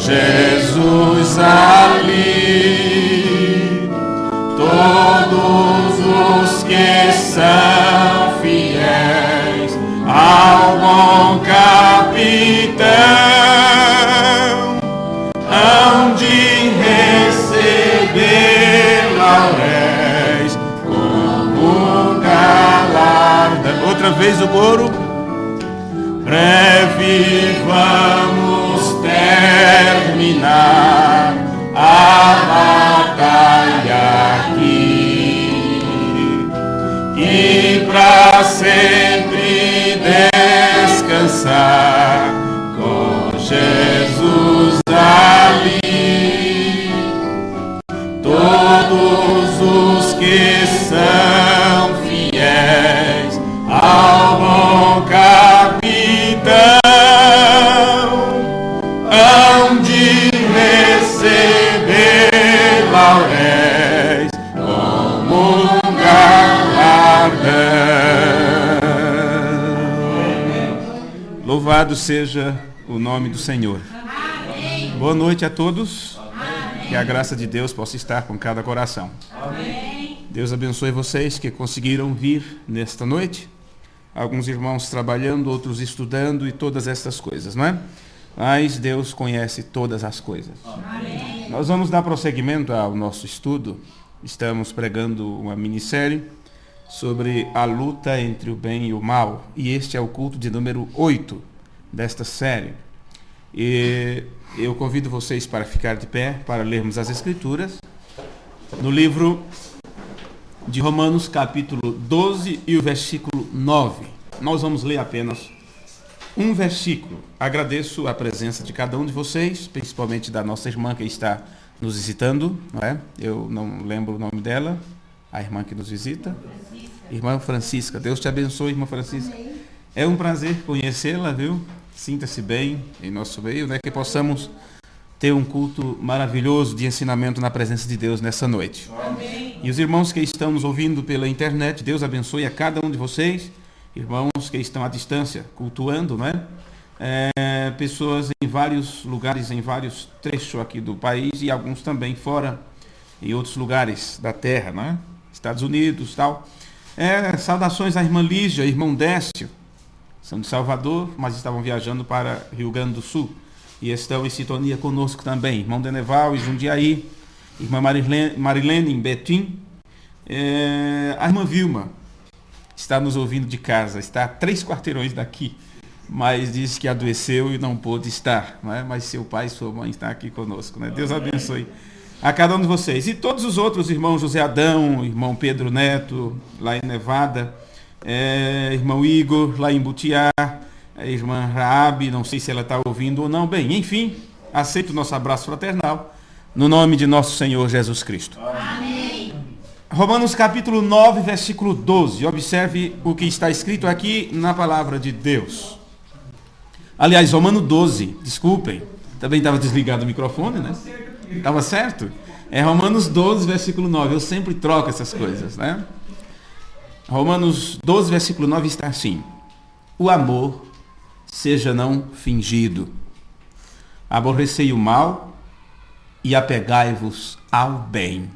Jesus ali, todos os que são fiéis ao bom capitão hão de receber lauréis como galardão. Outra vez o coro. Breve vamos terminar a batalha aqui e para sempre descansar com Jesus ali. Todos os que são fiéis ao bom capitão hão de receber lauréis como um galardão. Louvado seja o nome do Senhor. Amém. Boa noite a todos. Amém. Que a graça de Deus possa estar com cada coração. Amém. Deus abençoe vocês que conseguiram vir nesta noite. Alguns irmãos trabalhando, outros estudando e todas essas coisas, não é? Mas Deus conhece todas as coisas. Amém. Nós vamos dar prosseguimento ao nosso estudo. Estamos pregando uma minissérie sobre a luta entre o bem e o mal. E este é o culto de número 8 desta série. E eu convido vocês para ficar de pé, para lermos as Escrituras. No livro de Romanos, capítulo 12 e o versículo 9. Nós vamos ler apenas um versículo. Agradeço a presença de cada um de vocês, principalmente da nossa irmã que está nos visitando, não é? Eu não lembro o nome dela, a irmã que nos visita. Irmã Francisca. Deus te abençoe, irmã Francisca. É um prazer conhecê-la, viu? Sinta-se bem em nosso meio, né? Que possamos ter um culto maravilhoso de ensinamento na presença de Deus nessa noite. Amém. E os irmãos que estão nos ouvindo pela internet, Deus abençoe a cada um de vocês. Irmãos que estão à distância, cultuando, né? Pessoas em vários lugares, em vários trechos aqui do país e alguns também fora, em outros lugares da terra, né? Estados Unidos e tal. Saudações à irmã Lígia, irmão Décio, são de Salvador, mas estavam viajando para Rio Grande do Sul e estão em sintonia conosco também. Irmão Deneval e Jundiaí, irmã Marilene em Betim, a irmã Vilma está nos ouvindo de casa, está a 3 quarteirões daqui, mas disse que adoeceu e não pôde estar, não é? Mas seu pai e sua mãe estão aqui conosco, né? Deus abençoe a cada um de vocês. E todos os outros, irmão José Adão, irmão Pedro Neto, lá em Nevada, irmão Igor, lá em Butiá, a irmã Raabe, não sei se ela está ouvindo ou não. Bem, enfim, aceito o nosso abraço fraternal, no nome de nosso Senhor Jesus Cristo. Amém. Romanos capítulo 9, versículo 12. Observe o que está escrito aqui na palavra de Deus. Aliás, Romano 12, desculpem. Também estava desligado o microfone, né? Estava certo? É Romanos 12, versículo 9. Eu sempre troco essas coisas, né? Romanos 12, versículo 9 está assim: o amor seja não fingido. Aborrecei o mal e apegai-vos ao bem.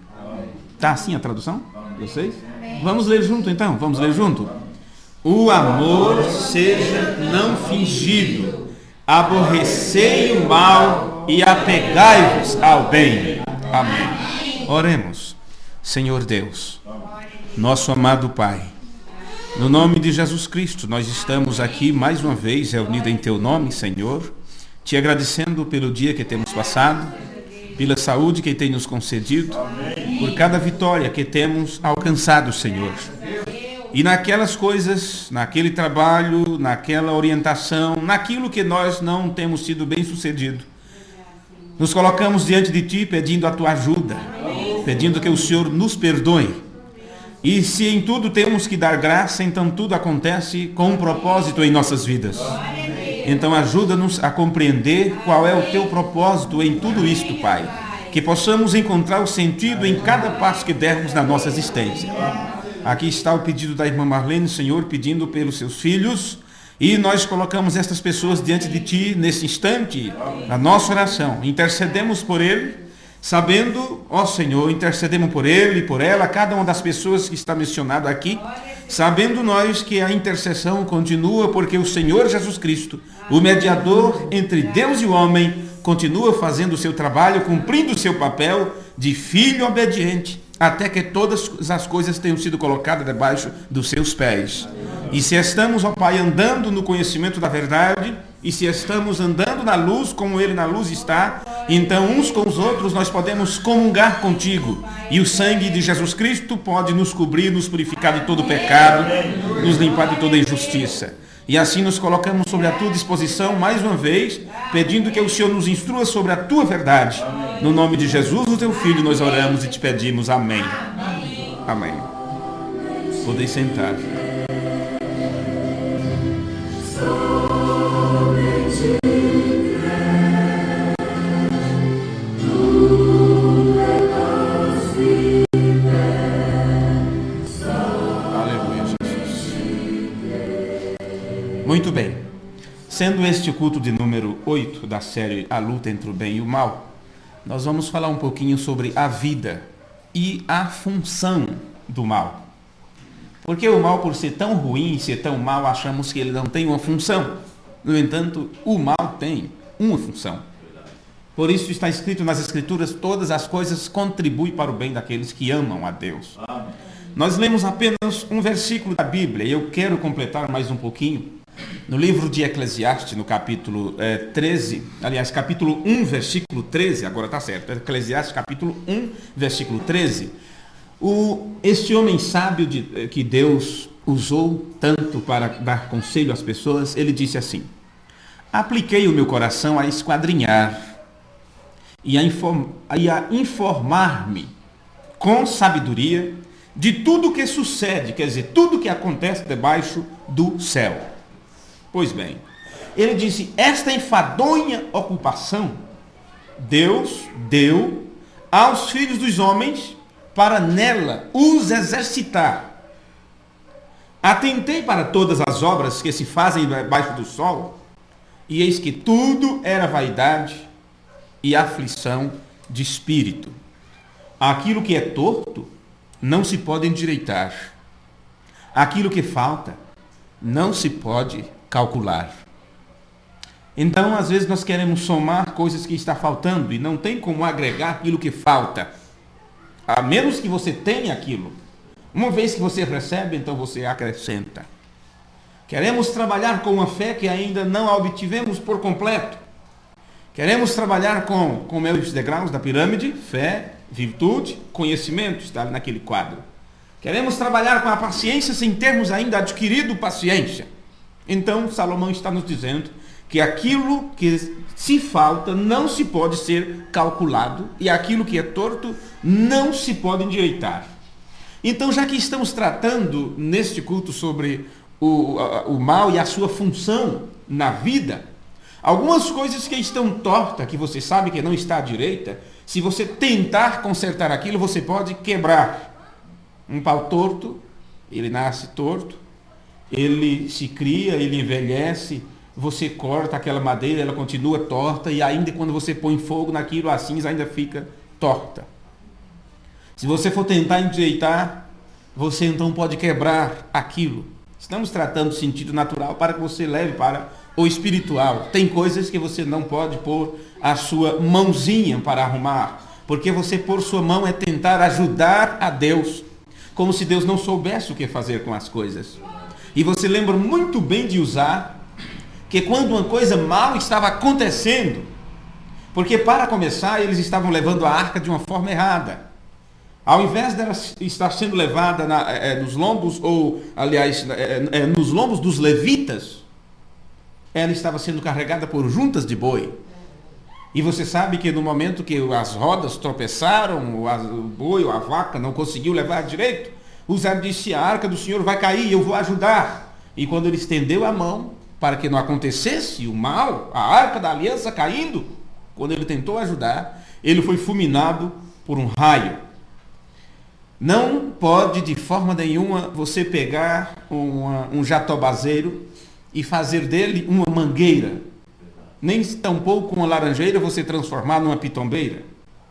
Está assim a tradução? Vocês? Vamos ler junto então, vamos ler junto. O amor seja não fingido, aborrecei o mal e apegai-vos ao bem. Amém. Oremos. Senhor Deus, nosso amado Pai, no nome de Jesus Cristo, nós estamos aqui mais uma vez reunidos em Teu nome, Senhor, te agradecendo pelo dia que temos passado, pela saúde que tem nos concedido, por cada vitória que temos alcançado, Senhor. E naquelas coisas, naquele trabalho, naquela orientação, naquilo que nós não temos sido bem sucedido, nos colocamos diante de Ti pedindo a Tua ajuda, pedindo que o Senhor nos perdoe. E se em tudo temos que dar graça, então tudo acontece com um propósito em nossas vidas. Então ajuda-nos a compreender qual é o Teu propósito em tudo isto, Pai. Que possamos encontrar o sentido em cada passo que dermos na nossa existência. Aqui está o pedido da irmã Marlene, Senhor, pedindo pelos seus filhos E nós colocamos estas pessoas diante de Ti nesse instante, na nossa oração. Intercedemos por ele, sabendo, ó Senhor, intercedemos por ele e por ela, cada uma das pessoas que está mencionada aqui, sabendo nós que a intercessão continua, porque o Senhor Jesus Cristo, o mediador entre Deus e o homem, continua fazendo o seu trabalho, cumprindo o seu papel de filho obediente, até que todas as coisas tenham sido colocadas debaixo dos seus pés. E se estamos, ó Pai, andando no conhecimento da verdade, e se estamos andando na luz, como Ele na luz está, então uns com os outros nós podemos comungar contigo. E o sangue de Jesus Cristo pode nos cobrir, nos purificar de todo pecado, nos limpar de toda injustiça. E assim nos colocamos sobre a Tua disposição, mais uma vez, pedindo que o Senhor nos instrua sobre a Tua verdade. No nome de Jesus, o Teu Filho, nós oramos e te pedimos. Amém. Amém. Podem sentar. Muito bem, sendo este o culto de número 8 da série A Luta entre o Bem e o Mal, nós vamos falar um pouquinho sobre a vida e a função do mal. Porque o mal, por ser tão ruim, ser tão mal, achamos que ele não tem uma função. No entanto, o mal tem uma função. Por isso está escrito nas Escrituras, todas as coisas contribuem para o bem daqueles que amam a Deus. Nós lemos apenas um versículo da Bíblia, e eu quero completar mais um pouquinho. No livro de Eclesiastes, no capítulo 13, aliás, capítulo 1, versículo 13, agora está certo, Eclesiastes, capítulo 1, versículo 13, este homem sábio que Deus usou tanto para dar conselho às pessoas, ele disse assim: apliquei o meu coração a esquadrinhar e a informar-me com sabedoria de tudo que sucede, quer dizer, tudo que acontece debaixo do céu. Pois bem, ele disse, esta enfadonha ocupação Deus deu aos filhos dos homens para nela os exercitar. Atentei para todas as obras que se fazem debaixo do sol, e eis que tudo era vaidade e aflição de espírito. Aquilo que é torto não se pode endireitar. Aquilo que falta não se pode calcular. Então, às vezes nós queremos somar coisas que está faltando e não tem como agregar aquilo que falta. A menos que você tenha aquilo. Uma vez que você recebe, então você acrescenta. Queremos trabalhar com uma fé que ainda não a obtivemos por completo. Queremos trabalhar com os degraus da pirâmide, fé, virtude, conhecimento, está ali naquele quadro. Queremos trabalhar com a paciência sem termos ainda adquirido paciência. Então, Salomão está nos dizendo que aquilo que se falta não se pode ser calculado e aquilo que é torto não se pode endireitar. Então, já que estamos tratando neste culto sobre o mal e a sua função na vida, algumas coisas que estão tortas, que você sabe que não está à direita, se você tentar consertar aquilo, você pode quebrar. Um pau torto, ele nasce torto, ele se cria, ele envelhece, você corta aquela madeira, ela continua torta, e ainda quando você põe fogo naquilo, a cinza ainda fica torta. Se você for tentar endireitar, você então pode quebrar aquilo. Estamos tratando do sentido natural para que você leve para o espiritual. Tem coisas que você não pode pôr a sua mãozinha para arrumar, porque você pôr sua mão é tentar ajudar a Deus, como se Deus não soubesse o que fazer com as coisas. E você lembra muito bem de usar que quando uma coisa mal estava acontecendo, porque para começar eles estavam levando a arca de uma forma errada. Ao invés dela estar sendo levada nos lombos, ou aliás, nos lombos dos levitas, ela estava sendo carregada por juntas de boi. E você sabe que no momento que as rodas tropeçaram, o boi ou a vaca não conseguiu levar direito, Uzziah disse, a arca do Senhor vai cair, eu vou ajudar. E quando ele estendeu a mão para que não acontecesse o mal, a arca da aliança caindo, quando ele tentou ajudar, ele foi fulminado por um raio. Não pode de forma nenhuma você pegar um jatobazeiro e fazer dele uma mangueira. Nem tampouco uma laranjeira você transformar numa pitombeira.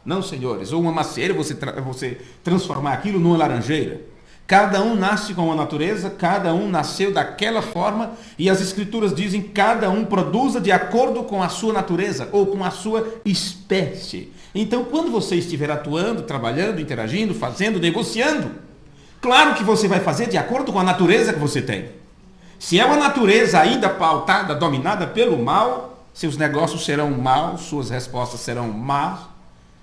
Não, senhores. Ou uma macieira você transformar aquilo numa laranjeira. Cada um nasce com uma natureza, cada um nasceu daquela forma, e as Escrituras dizem que cada um produza de acordo com a sua natureza, ou com a sua espécie. Então, quando você estiver atuando, trabalhando, interagindo, fazendo, negociando, claro que você vai fazer de acordo com a natureza que você tem. Se é uma natureza ainda pautada, dominada pelo mal, seus negócios serão maus, suas respostas serão más,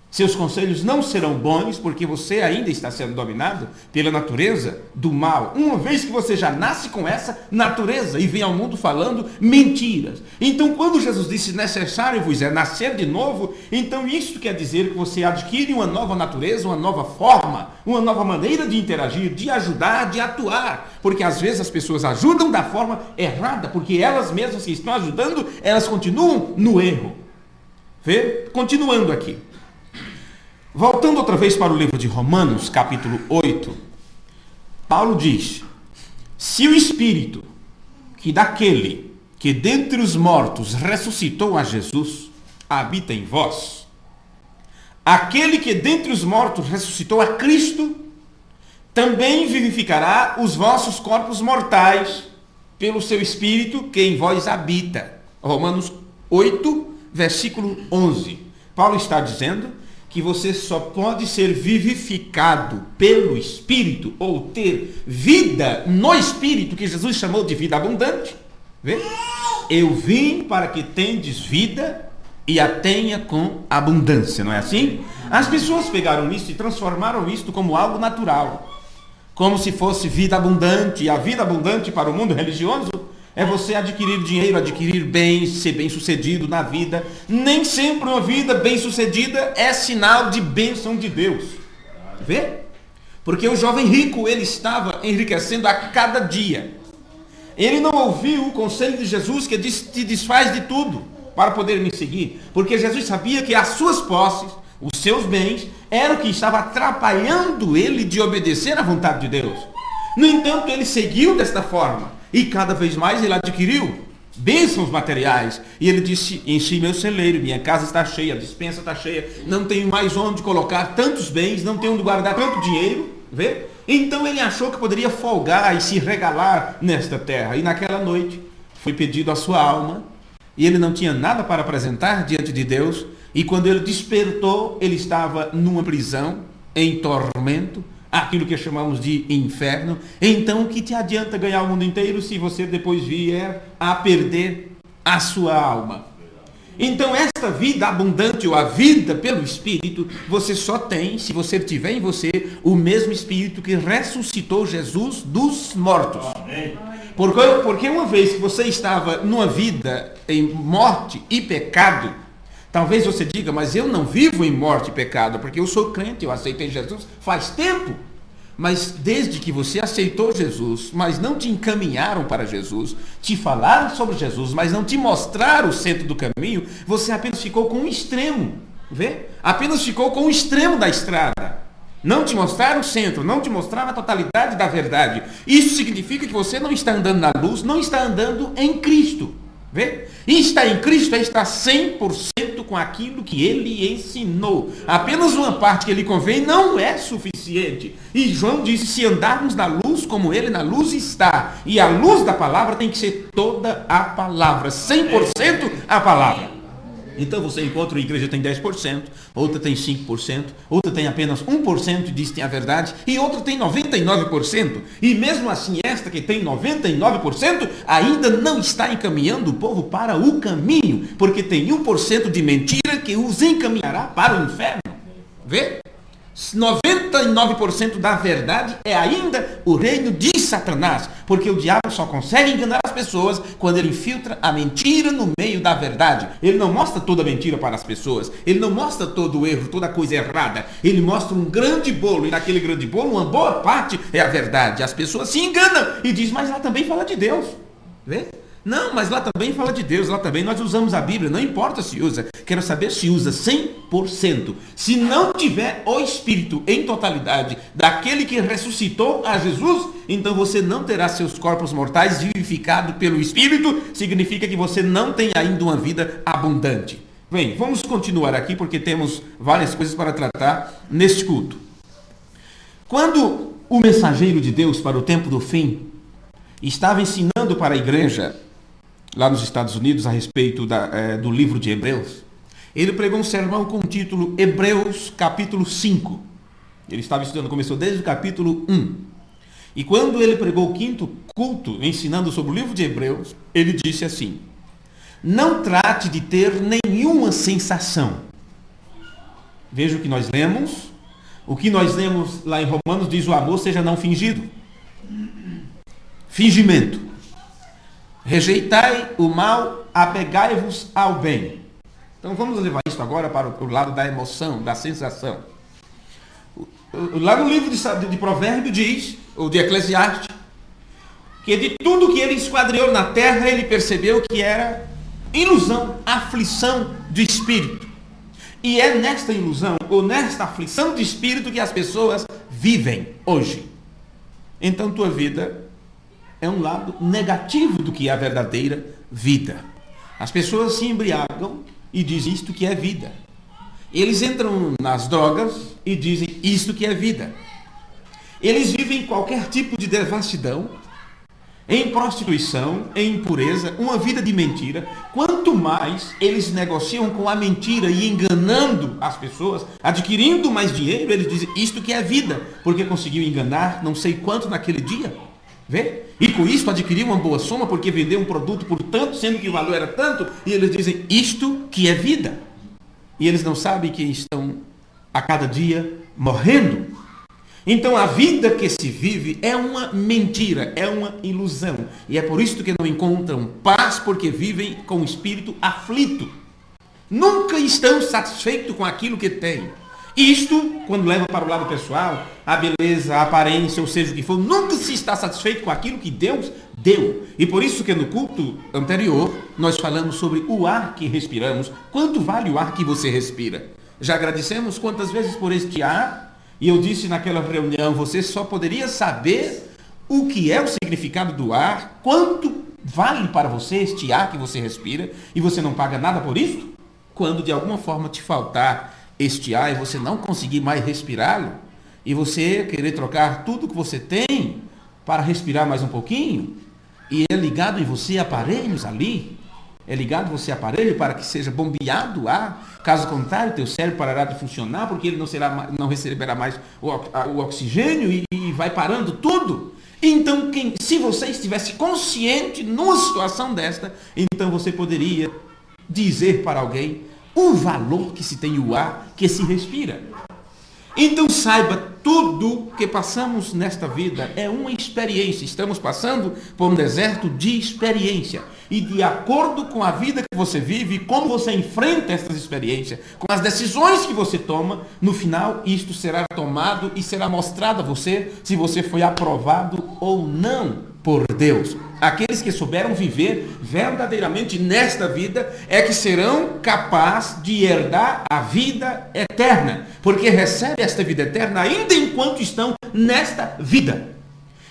seus conselhos não serão bons, porque você ainda está sendo dominado pela natureza do mal. Uma vez que você já nasce com essa natureza e vem ao mundo falando mentiras. Então, quando Jesus disse necessário vos é nascer de novo, então isso quer dizer que você adquire uma nova natureza, uma nova forma, uma nova maneira de interagir, de ajudar, de atuar. Porque às vezes as pessoas ajudam da forma errada, porque elas mesmas que estão ajudando, elas continuam no erro. Vê? Continuando aqui. Voltando outra vez para o livro de Romanos, capítulo 8, Paulo diz: se o Espírito que daquele que dentre os mortos ressuscitou a Jesus habita em vós, aquele que dentre os mortos ressuscitou a Cristo, também vivificará os vossos corpos mortais pelo seu Espírito que em vós habita. Romanos 8, versículo 11. Paulo está dizendo que você só pode ser vivificado pelo Espírito, ou ter vida no Espírito, que Jesus chamou de vida abundante. Vê? Eu vim para que tendes vida e a tenha com abundância, não é assim? As pessoas pegaram isso e transformaram isto como algo natural, como se fosse vida abundante. E a vida abundante para o mundo religioso é você adquirir dinheiro, adquirir bens, ser bem-sucedido na vida. Nem sempre uma vida bem-sucedida é sinal de bênção de Deus. Vê? Porque o jovem rico, ele estava enriquecendo a cada dia. Ele não ouviu o conselho de Jesus que diz: te desfaz de tudo para poder me seguir. Porque Jesus sabia que as suas posses, os seus bens, era o que estava atrapalhando ele de obedecer à vontade de Deus. No entanto, ele seguiu desta forma. E cada vez mais ele adquiriu bênçãos materiais. E ele disse: enchi meu celeiro, minha casa está cheia, a despensa está cheia, não tenho mais onde colocar tantos bens, não tenho onde guardar tanto dinheiro. Vê? Então ele achou que poderia folgar e se regalar nesta terra. E naquela noite foi pedido a sua alma, e ele não tinha nada para apresentar diante de Deus. E quando ele despertou, ele estava numa prisão, em tormento, aquilo que chamamos de inferno. Então, o que te adianta ganhar o mundo inteiro se você depois vier a perder a sua alma? Então, esta vida abundante, ou a vida pelo Espírito, você só tem se você tiver em você o mesmo Espírito que ressuscitou Jesus dos mortos. Porque uma vez que você estava numa vida em morte e pecado, talvez você diga: mas eu não vivo em morte e pecado, porque eu sou crente, eu aceitei Jesus faz tempo. Mas desde que você aceitou Jesus, mas não te encaminharam para Jesus, te falaram sobre Jesus, mas não te mostraram o centro do caminho, você apenas ficou com um extremo. Vê? Apenas ficou com um extremo da estrada. Não te mostraram o centro, não te mostraram a totalidade da verdade. Isso significa que você não está andando na luz, não está andando em Cristo. Vê? E estar em Cristo é estar 100% com aquilo que Ele ensinou. Apenas uma parte que Ele convém não é suficiente. E João disse: se andarmos na luz como Ele na luz está. E a luz da palavra tem que ser toda a palavra, 100% a palavra. Então você encontra uma igreja que tem 10%, outra tem 5%, outra tem apenas 1% e diz que tem a verdade, e outra tem 99%. E mesmo assim, esta que tem 99% ainda não está encaminhando o povo para o caminho, porque tem 1% de mentira que os encaminhará para o inferno. Vê? 99% da verdade é ainda o reino de Satanás, porque o diabo só consegue enganar as pessoas quando ele infiltra a mentira no meio da verdade. Ele não mostra toda a mentira para as pessoas, ele não mostra todo o erro, toda a coisa errada. Ele mostra um grande bolo, e naquele grande bolo uma boa parte é a verdade. As pessoas se enganam e dizem: mas lá também fala de Deus. Vê? Não, mas lá também fala de Deus, lá também nós usamos a Bíblia, não importa se usa. Quero saber se usa 100%. Se não tiver o Espírito em totalidade daquele que ressuscitou a Jesus, então você não terá seus corpos mortais vivificados pelo Espírito, significa que você não tem ainda uma vida abundante. Bem, vamos continuar aqui porque temos várias coisas para tratar neste culto. Quando o mensageiro de Deus para o tempo do fim estava ensinando para a igreja lá nos Estados Unidos a respeito do livro de Hebreus, ele pregou um sermão com o título Hebreus capítulo 5. Ele estava estudando, começou desde o capítulo 1. E quando ele pregou o quinto culto, ensinando sobre o livro de Hebreus, ele disse assim: não trate de ter nenhuma sensação. Veja o que nós lemos. O que nós lemos lá em Romanos diz: o amor seja não fingido. Fingimento. Rejeitai o mal, apegai-vos ao bem. Então vamos levar isso agora para o lado da emoção, da sensação. Lá no livro de Provérbios diz, ou de Eclesiastes, que de tudo que ele esquadrinhou na terra, ele percebeu que era ilusão, aflição de espírito. E é nesta ilusão, ou nesta aflição de espírito que as pessoas vivem hoje. Então tua vida é um lado negativo do que é a verdadeira vida. As pessoas se embriagam e dizem isto que é vida. Eles entram nas drogas e dizem isto que é vida. Eles vivem qualquer tipo de devassidão, em prostituição, em impureza, uma vida de mentira. Quanto mais eles negociam com a mentira e enganando as pessoas, adquirindo mais dinheiro, eles dizem isto que é vida, porque conseguiu enganar não sei quanto naquele dia. Vê? E com isso adquiriu uma boa soma porque vendeu um produto por tanto, sendo que o valor era tanto, e eles dizem isto que é vida. E eles não sabem que estão a cada dia morrendo. Então a vida que se vive é uma mentira, é uma ilusão. E é por isso que não encontram paz, porque vivem com o espírito aflito. Nunca estão satisfeitos com aquilo que têm. Isto, quando leva para o lado pessoal, a beleza, a aparência, ou seja o que for, nunca se está satisfeito com aquilo que Deus deu. E por isso que no culto anterior, nós falamos sobre o ar que respiramos. Quanto vale o ar que você respira? Já agradecemos quantas vezes por este ar? E eu disse naquela reunião, você só poderia saber o que é o significado do ar, quanto vale para você este ar que você respira, e você não paga nada por isso? Quando de alguma forma te faltar este ar e você não conseguir mais respirá-lo, e você querer trocar tudo que você tem para respirar mais um pouquinho, e é ligado em você aparelhos ali, é ligado você aparelho para que seja bombeado o ar, caso contrário, teu cérebro parará de funcionar, porque ele não receberá mais o oxigênio e vai parando tudo. Então, se você estivesse consciente numa situação desta, então você poderia dizer para alguém o valor que se tem o ar que se respira. Então saiba, tudo que passamos nesta vida é uma experiência. Estamos passando por um deserto de experiência. E de acordo com a vida que você vive, como você enfrenta essas experiências, com as decisões que você toma, no final isto será tomado e será mostrado a você se você foi aprovado ou não por Deus. Aqueles que souberam viver verdadeiramente nesta vida é que serão capazes de herdar a vida eterna, porque recebem esta vida eterna ainda enquanto estão nesta vida.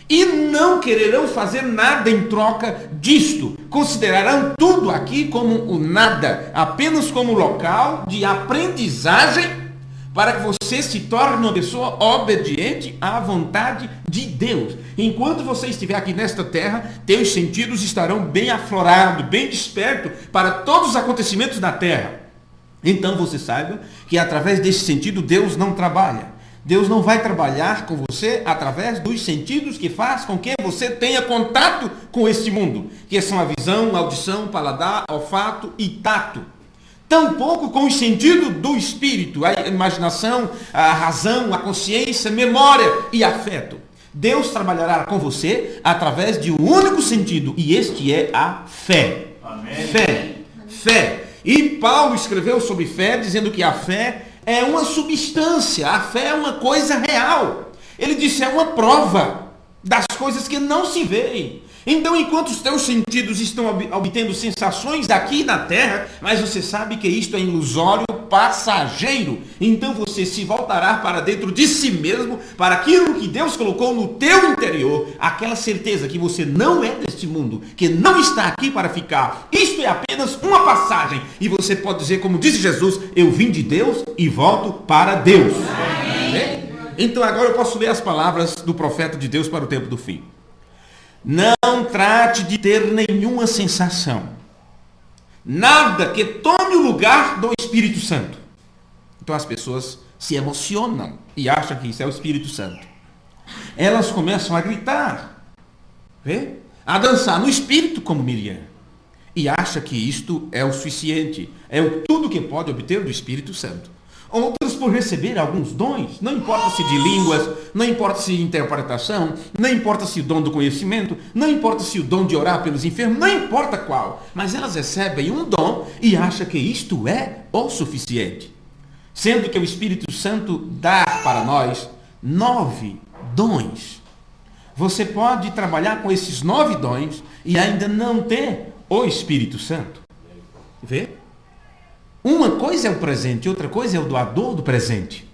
E não quererão fazer nada em troca disto. Considerarão tudo aqui como o nada, apenas como local de aprendizagem para que você se torne uma pessoa obediente à vontade de Deus. Enquanto você estiver aqui nesta terra, teus sentidos estarão bem aflorados, bem despertos para todos os acontecimentos da terra. Então você saiba que através desse sentido Deus não trabalha. Deus não vai trabalhar com você através dos sentidos que faz com que você tenha contato com este mundo, que são a visão, a audição, paladar, olfato e tato. Tampouco com os sentidos do espírito, a imaginação, a razão, a consciência, memória e afeto. Deus trabalhará com você através de um único sentido, e este é a fé. Amém. Fé. E Paulo escreveu sobre fé, dizendo que a fé é uma substância, a fé é uma coisa real. Ele disse, é uma prova das coisas que não se veem. Então, enquanto os teus sentidos estão obtendo sensações aqui na terra, mas você sabe que isto é ilusório, passageiro, então você se voltará para dentro de si mesmo, para aquilo que Deus colocou no teu interior, aquela certeza que você não é deste mundo, que não está aqui para ficar. Isto é apenas uma passagem, e você pode dizer, como disse Jesus, eu vim de Deus e volto para Deus. Então agora eu posso ler as palavras do profeta de Deus para o tempo do fim. Não trate de ter nenhuma sensação, nada que tome o lugar do Espírito Santo. Então as pessoas se emocionam e acham que isso é o Espírito Santo. Elas começam a gritar, a dançar no Espírito como Miriam, e acham que isto é o suficiente, é tudo que pode obter do Espírito Santo. Outros por receber alguns dons, não importa se de línguas, não importa se de interpretação, não importa se o dom do conhecimento, não importa se o dom de orar pelos enfermos, não importa qual, mas elas recebem um dom e acham que isto é o suficiente. Sendo que o Espírito Santo dá para nós 9 dons. Você pode trabalhar com esses 9 dons e ainda não ter o Espírito Santo. Vê? Uma coisa é o presente, outra coisa é o doador do presente.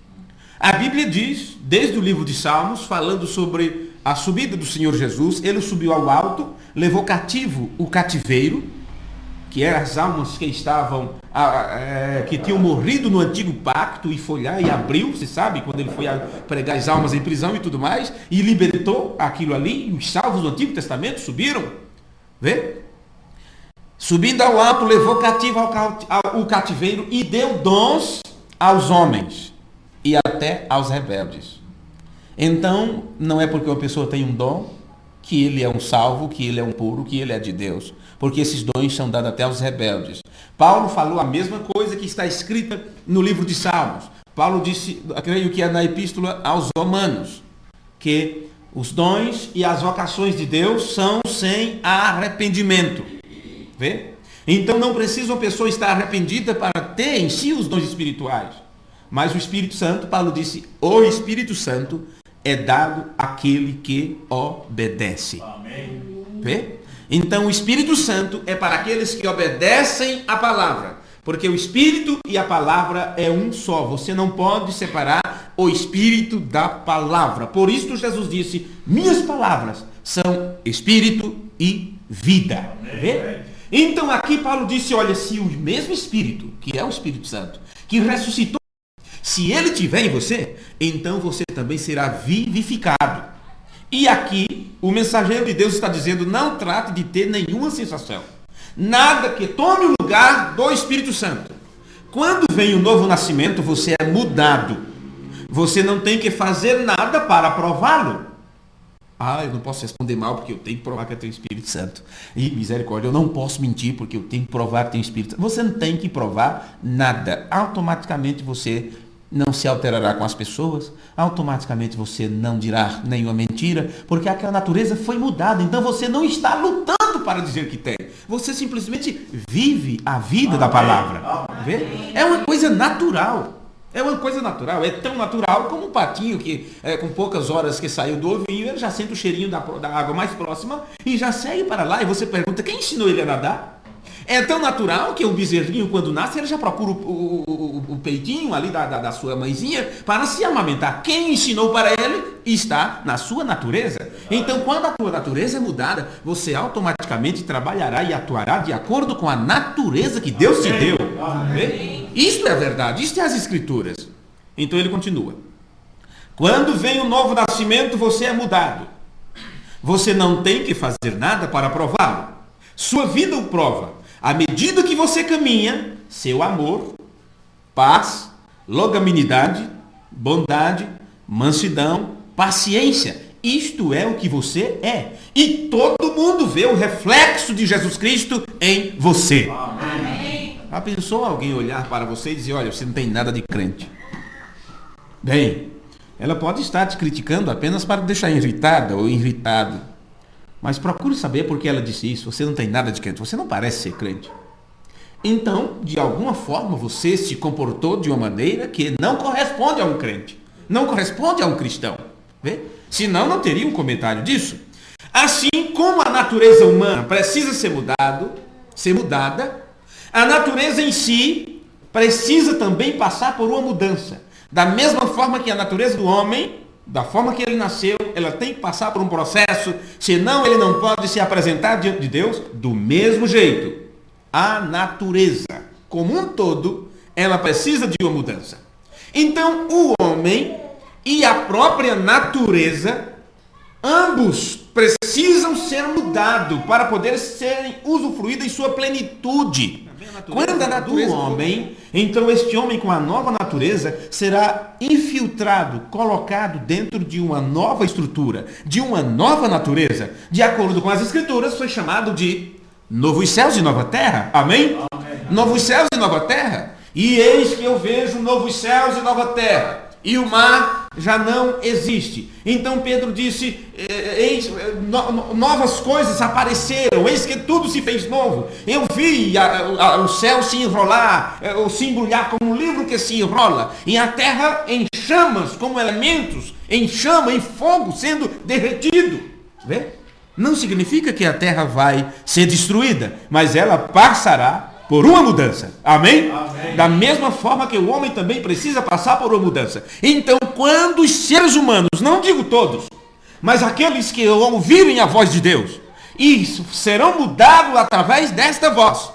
A Bíblia diz, desde o livro de Salmos, falando sobre a subida do Senhor Jesus, ele subiu ao alto, levou cativo o cativeiro, que eram as almas que estavam, que tinham morrido no antigo pacto, e foi lá e abriu, você sabe, quando ele foi a pregar as almas em prisão e tudo mais, e libertou aquilo ali, e os salvos do Antigo Testamento subiram. Vê? Subindo ao alto, levou cativo o cativeiro e deu dons aos homens e até aos rebeldes. Então, não é porque uma pessoa tem um dom que ele é um salvo, que ele é um puro, que ele é de Deus. Porque esses dons são dados até aos rebeldes. Paulo falou a mesma coisa que está escrita no livro de Salmos. Paulo disse, creio que é na epístola aos Romanos, que os dons e as vocações de Deus são sem arrependimento. Vê? Então não precisa uma pessoa estar arrependida para ter em si os dons espirituais. Mas o Espírito Santo, Paulo disse, o Espírito Santo é dado àquele que obedece. Amém. Vê? Então o Espírito Santo é para aqueles que obedecem a palavra. Porque o Espírito e a palavra é um só. Você não pode separar o Espírito da palavra. Por isso Jesus disse, minhas palavras são Espírito e vida. Vê? Então aqui Paulo disse, olha, se o mesmo Espírito, que é o Espírito Santo, que ressuscitou, se ele estiver em você, então você também será vivificado. E aqui o mensageiro de Deus está dizendo, não trate de ter nenhuma sensação, nada que tome o lugar do Espírito Santo. Quando vem o novo nascimento, você é mudado. Você não tem que fazer nada para prová-lo. Eu não posso responder mal porque eu tenho que provar que eu tenho Espírito Santo. E misericórdia, eu não posso mentir porque eu tenho que provar que tenho Espírito Santo. Você não tem que provar nada. Automaticamente você não se alterará com as pessoas. Automaticamente você não dirá nenhuma mentira, porque aquela natureza foi mudada. Então você não está lutando para dizer que tem. Você simplesmente vive a vida da palavra. Vê? É uma coisa natural. É uma coisa natural, é tão natural como um patinho que, com poucas horas que saiu do ovinho, ele já sente o cheirinho da água mais próxima e já segue para lá. E você pergunta, quem ensinou ele a nadar? É tão natural que o bezerrinho, quando nasce, ele já procura o peitinho ali da sua mãezinha para se amamentar. Quem ensinou para ele está na sua natureza. Então, quando a tua natureza é mudada, você automaticamente trabalhará e atuará de acordo com a natureza que Deus te deu. Amém. Isto é a verdade, isto é as Escrituras. Então ele continua. Quando vem o novo nascimento, você é mudado. Você não tem que fazer nada para prová-lo. Sua vida o prova. À medida que você caminha, seu amor, paz, longanimidade, bondade, mansidão, paciência. Isto é o que você é. E todo mundo vê o reflexo de Jesus Cristo em você. Amém. Já pensou alguém olhar para você e dizer, olha, você não tem nada de crente? Bem, ela pode estar te criticando apenas para deixar irritada ou irritado. Mas procure saber por que ela disse isso. Você não tem nada de crente, você não parece ser crente. Então, de alguma forma, você se comportou de uma maneira que não corresponde a um crente. Não corresponde a um cristão. Vê? Senão, não teria um comentário disso. Assim como a natureza humana precisa ser mudada, a natureza em si precisa também passar por uma mudança. Da mesma forma que a natureza do homem, da forma que ele nasceu, ela tem que passar por um processo, senão ele não pode se apresentar diante de Deus. Do mesmo jeito, a natureza, como um todo, ela precisa de uma mudança. Então, o homem e a própria natureza, ambos precisam ser mudados para poder serem usufruídos em sua plenitude. Quando a natureza do homem, então este homem com a nova natureza será infiltrado, colocado dentro de uma nova estrutura, de uma nova natureza. De acordo com as Escrituras, foi chamado de novos céus e nova terra. Amém? Amém. Novos céus e nova terra. E eis que eu vejo novos céus e nova terra, e o mar já não existe. Então Pedro disse, novas coisas apareceram, eis que tudo se fez novo. Eu vi o céu se enrolar, ou se embrulhar como um livro que se enrola, e a terra em chamas, como elementos, em chama, em fogo, sendo derretido. Vê? Não significa que a terra vai ser destruída, mas ela passará por uma mudança. Amém? Amém? Da mesma forma que o homem também precisa passar por uma mudança. Então, quando os seres humanos, não digo todos, mas aqueles que ouvirem a voz de Deus, isso serão mudados através desta voz.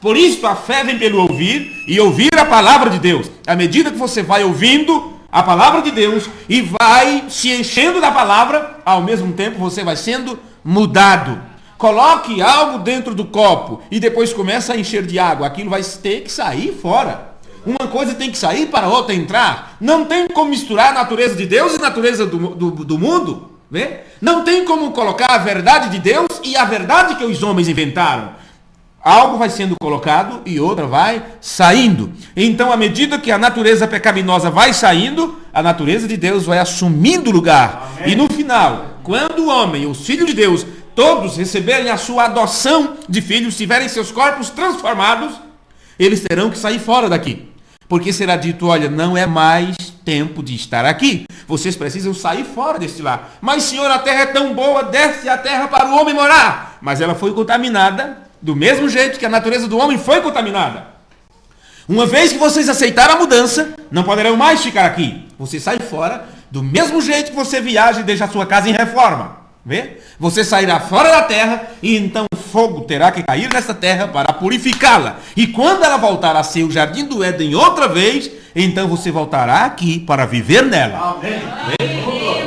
Por isso, a fé vem pelo ouvir e ouvir a palavra de Deus. À medida que você vai ouvindo a palavra de Deus e vai se enchendo da palavra, ao mesmo tempo você vai sendo mudado. Coloque algo dentro do copo e depois começa a encher de água. Aquilo vai ter que sair fora. Uma coisa tem que sair para a outra entrar. Não tem como misturar a natureza de Deus e a natureza do mundo. Vê? Não tem como colocar a verdade de Deus e a verdade que os homens inventaram. Algo vai sendo colocado e outra vai saindo. Então, à medida que a natureza pecaminosa vai saindo, a natureza de Deus vai assumindo lugar. Amém. E no final, quando o homem, os filhos de Deus, todos receberem a sua adoção de filhos, tiverem seus corpos transformados, eles terão que sair fora daqui. Porque será dito, olha, não é mais tempo de estar aqui. Vocês precisam sair fora deste lar. Mas, Senhor, a terra é tão boa, desce a terra para o homem morar. Mas ela foi contaminada do mesmo jeito que a natureza do homem foi contaminada. Uma vez que vocês aceitaram a mudança, não poderão mais ficar aqui. Você sai fora do mesmo jeito que você viaja e deixa a sua casa em reforma. Vê? Você sairá fora da terra e então fogo terá que cair nessa terra para purificá-la. E quando ela voltar a ser o jardim do Éden outra vez, então você voltará aqui para viver nela. Amém.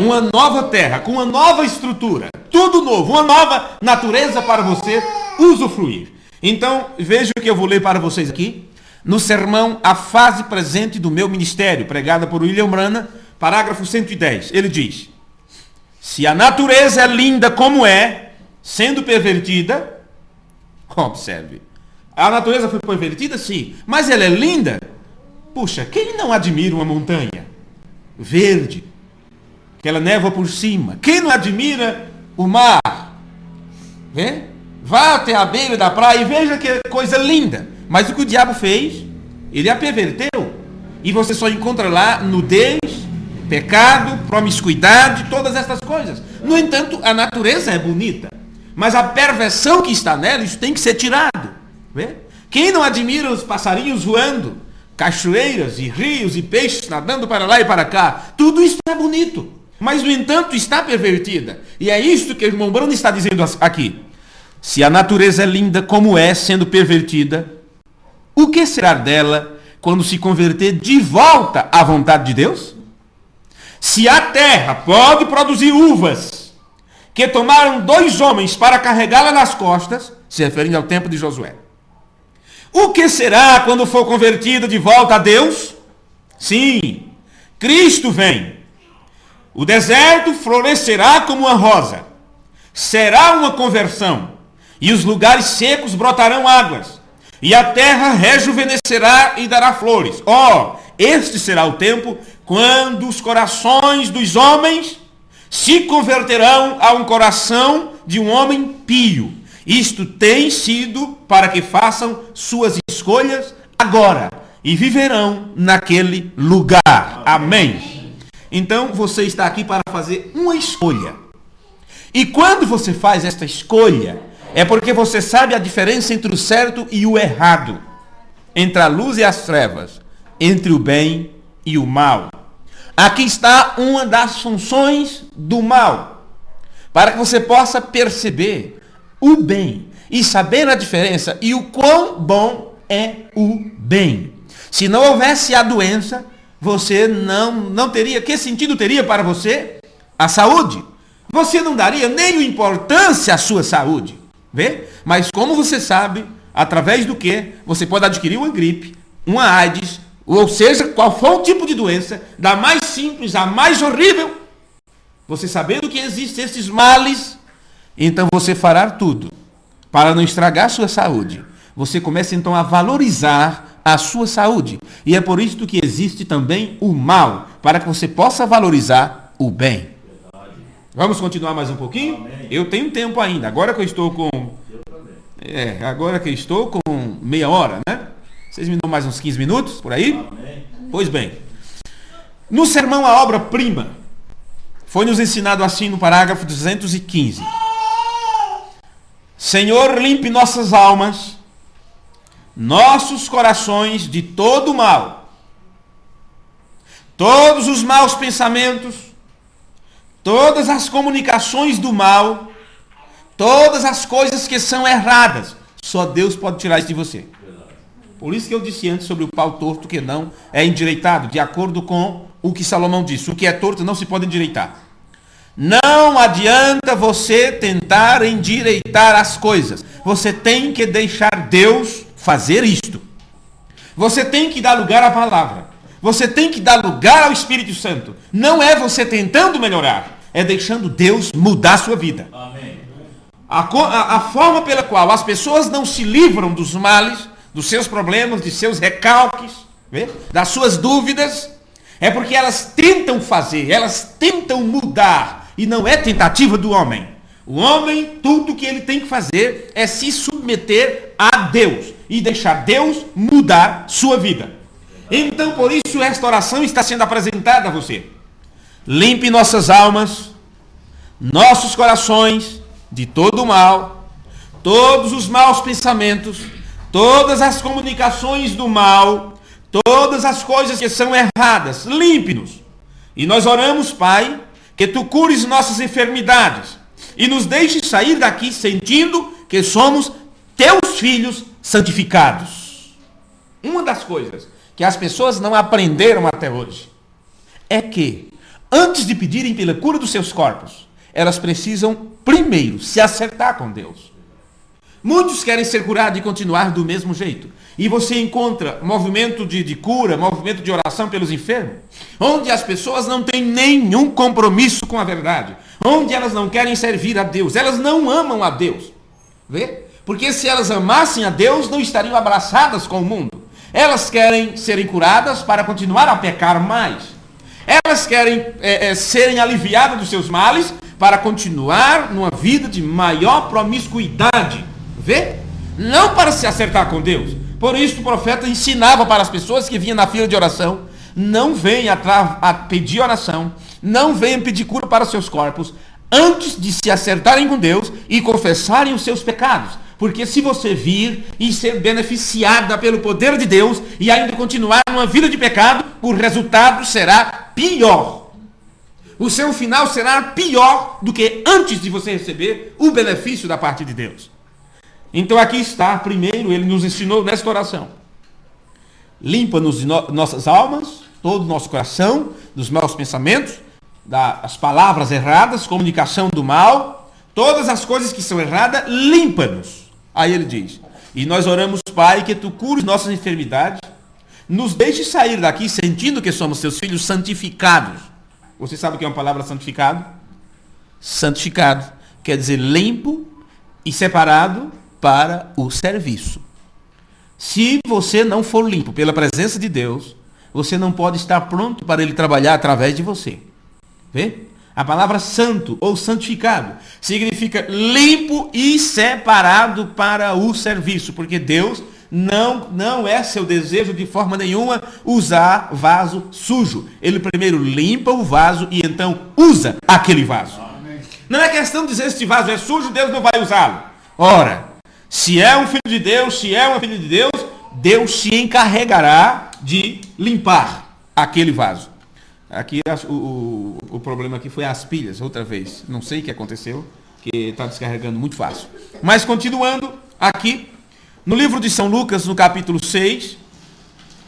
Uma nova terra, com uma nova estrutura, tudo novo, uma nova natureza para você usufruir. Então, veja o que eu vou ler para vocês aqui. No sermão A Fase Presente do Meu Ministério, pregada por William Branham, parágrafo 110, ele diz: se a natureza é linda como é, sendo pervertida, observe, a natureza foi pervertida, sim, mas ela é linda. Puxa, quem não admira uma montanha verde, que ela neva por cima? Quem não admira o mar? Vê? Vá até a beira da praia e veja que coisa linda. Mas o que o diabo fez? Ele a perverteu. E você só encontra lá nudez, pecado, promiscuidade, todas essas coisas. No entanto, a natureza é bonita, mas a perversão que está nela, isso tem que ser tirado. Vê? Quem não admira os passarinhos voando, cachoeiras e rios e peixes nadando para lá e para cá? Tudo isso é bonito, mas no entanto está pervertida. E é isto que o irmão Bruno está dizendo aqui. Se a natureza é linda como é, sendo pervertida, o que será dela quando se converter de volta à vontade de Deus? Se a terra pode produzir uvas que tomaram 2 homens para carregá-la nas costas, se referindo ao tempo de Josué, o que será quando for convertida de volta a Deus? Sim, Cristo vem. O deserto florescerá como uma rosa. Será uma conversão. E os lugares secos brotarão águas. E a terra rejuvenescerá e dará flores. Este será o tempo quando os corações dos homens se converterão a um coração de um homem pio. Isto tem sido para que façam suas escolhas agora e viverão naquele lugar. Amém. Então você está aqui para fazer uma escolha. E quando você faz esta escolha, é porque você sabe a diferença entre o certo e o errado, entre a luz e as trevas, entre o bem e o mal. Aqui está uma das funções do mal, para que você possa perceber o bem e saber a diferença e o quão bom é o bem. Se não houvesse a doença, você não teria, que sentido teria para você a saúde? Você não daria nem importância à sua saúde, vê? Mas como você sabe, através do que você pode adquirir uma gripe, uma AIDS, ou seja, qual for o tipo de doença, da mais simples à mais horrível, você sabendo que existem esses males, então você fará tudo para não estragar a sua saúde. Você começa então a valorizar a sua saúde. E é por isso que existe também o mal, para que você possa valorizar o bem. Vamos continuar mais um pouquinho? Amém. Eu tenho tempo ainda. Agora que eu estou com... agora que eu estou com meia hora, né? Vocês me dão mais uns 15 minutos, por aí? Amém. Pois bem. No sermão A Obra-Prima, foi nos ensinado assim no parágrafo 215. Senhor, limpe nossas almas, nossos corações de todo o mal, todos os maus pensamentos, todas as comunicações do mal, todas as coisas que são erradas. Só Deus pode tirar isso de você. Por isso que eu disse antes sobre o pau torto que não é endireitado, de acordo com o que Salomão disse. O que é torto não se pode endireitar. Não adianta você tentar endireitar as coisas. Você tem que deixar Deus fazer isto. Você tem que dar lugar à palavra. Você tem que dar lugar ao Espírito Santo. Não é você tentando melhorar, é deixando Deus mudar a sua vida. Amém. A forma pela qual as pessoas não se livram dos males, dos seus problemas, de seus recalques, das suas dúvidas, é porque elas tentam fazer, elas tentam mudar, e não é tentativa do homem. O homem, tudo que ele tem que fazer é se submeter a Deus e deixar Deus mudar sua vida. Então, por isso, esta oração está sendo apresentada a você. Limpe nossas almas, nossos corações de todo o mal, todos os maus pensamentos, todas as comunicações do mal, todas as coisas que são erradas. Limpe-nos. E nós oramos, Pai, que Tu cures nossas enfermidades e nos deixe sair daqui sentindo que somos Teus filhos santificados. Uma das coisas que as pessoas não aprenderam até hoje é que, antes de pedirem pela cura dos seus corpos, elas precisam primeiro se acertar com Deus. Muitos querem ser curados e continuar do mesmo jeito. E você encontra movimento de cura, movimento de oração pelos enfermos, onde as pessoas não têm nenhum compromisso com a verdade, onde elas não querem servir a Deus, elas não amam a Deus. Vê? Porque se elas amassem a Deus, não estariam abraçadas com o mundo. Elas querem serem curadas para continuar a pecar mais. Elas querem serem aliviadas dos seus males para continuar numa vida de maior promiscuidade. Vê? Não para se acertar com Deus. Por isso o profeta ensinava para as pessoas que vinham na fila de oração: não venham a pedir oração, não venham pedir cura para os seus corpos, antes de se acertarem com Deus e confessarem os seus pecados. Porque se você vir e ser beneficiada pelo poder de Deus e ainda continuar numa vida de pecado, o resultado será pior. O seu final será pior do que antes de você receber o benefício da parte de Deus. Então aqui está, primeiro, ele nos ensinou nesta oração: limpa-nos de nossas almas, todo o nosso coração, dos maus pensamentos, das palavras erradas, comunicação do mal, todas as coisas que são erradas, limpa-nos. Aí ele diz: e nós oramos, Pai, que Tu cures nossas enfermidades, nos deixe sair daqui sentindo que somos Teus filhos santificados. Você sabe o que é uma palavra santificado? Santificado quer dizer limpo e separado para o serviço. Se você não for limpo pela presença de Deus, você não pode estar pronto para Ele trabalhar através de você. Vê? A palavra santo ou santificado significa limpo e separado para o serviço, porque Deus não é seu desejo de forma nenhuma usar vaso sujo. Ele primeiro limpa o vaso e então usa aquele vaso. Não é questão de dizer este vaso é sujo, Deus não vai usá-lo. Ora, se é um filho de Deus, se é uma filha de Deus, Deus se encarregará de limpar aquele vaso. Aqui o problema aqui foi as pilhas, outra vez. Não sei o que aconteceu, que está descarregando muito fácil. Mas continuando aqui, no livro de São Lucas, no capítulo 6,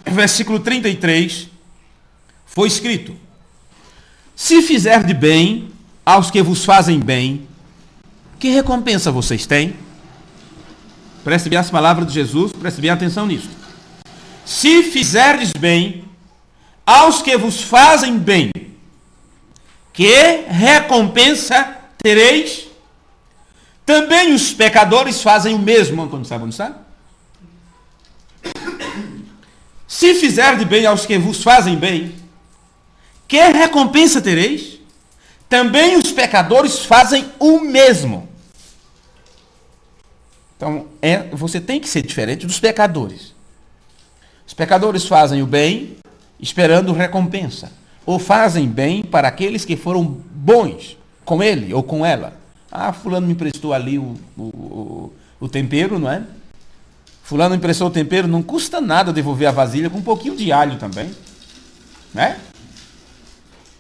versículo 33, foi escrito: se fizer de bem aos que vos fazem bem, que recompensa vocês têm? Preste bem as palavras de Jesus, preste bem atenção nisso. Se fizerdes bem aos que vos fazem bem, que recompensa tereis? Também os pecadores fazem o mesmo. Onde está? Se fizer de bem aos que vos fazem bem, que recompensa tereis? Também os pecadores fazem o mesmo. Então, você tem que ser diferente dos pecadores. Os pecadores fazem o bem esperando recompensa, ou fazem bem para aqueles que foram bons com ele ou com ela. Ah, fulano me emprestou ali o tempero, não é? Fulano emprestou o tempero, não custa nada devolver a vasilha com um pouquinho de alho também, né?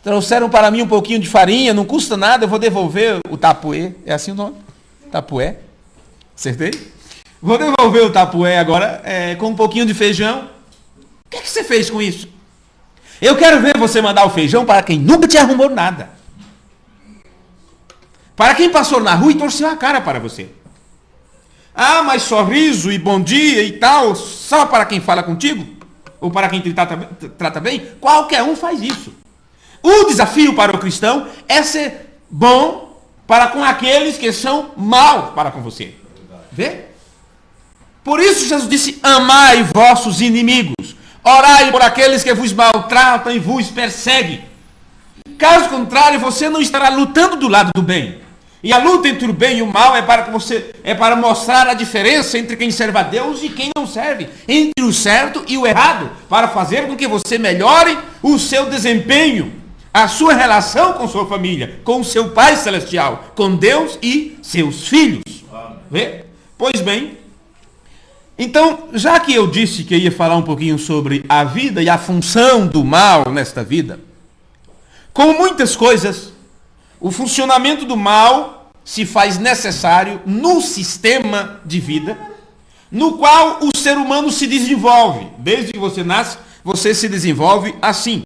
Trouxeram para mim um pouquinho de farinha, não custa nada, eu vou devolver o tapué. É assim o nome? Tapué? Acertei? Vou devolver o tapué agora com um pouquinho de feijão. O que você fez com isso? Eu quero ver você mandar o feijão para quem nunca te arrumou nada. Para quem passou na rua e torceu a cara para você. Ah, mas sorriso e bom dia e tal, só para quem fala contigo? Ou para quem te trata bem? Qualquer um faz isso. O desafio para o cristão é ser bom para com aqueles que são maus para com você. Vê? Por isso Jesus disse: amai vossos inimigos. Orai por aqueles que vos maltratam e vos perseguem. Caso contrário, você não estará lutando do lado do bem. E a luta entre o bem e o mal é para mostrar a diferença entre quem serve a Deus e quem não serve, entre o certo e o errado, para fazer com que você melhore o seu desempenho, a sua relação com sua família, com o seu Pai Celestial, com Deus e seus filhos. Vê? Pois bem, então, já que eu disse que ia falar um pouquinho sobre a vida e a função do mal nesta vida, como muitas coisas, o funcionamento do mal se faz necessário no sistema de vida, no qual o ser humano se desenvolve. Desde que você nasce, você se desenvolve assim,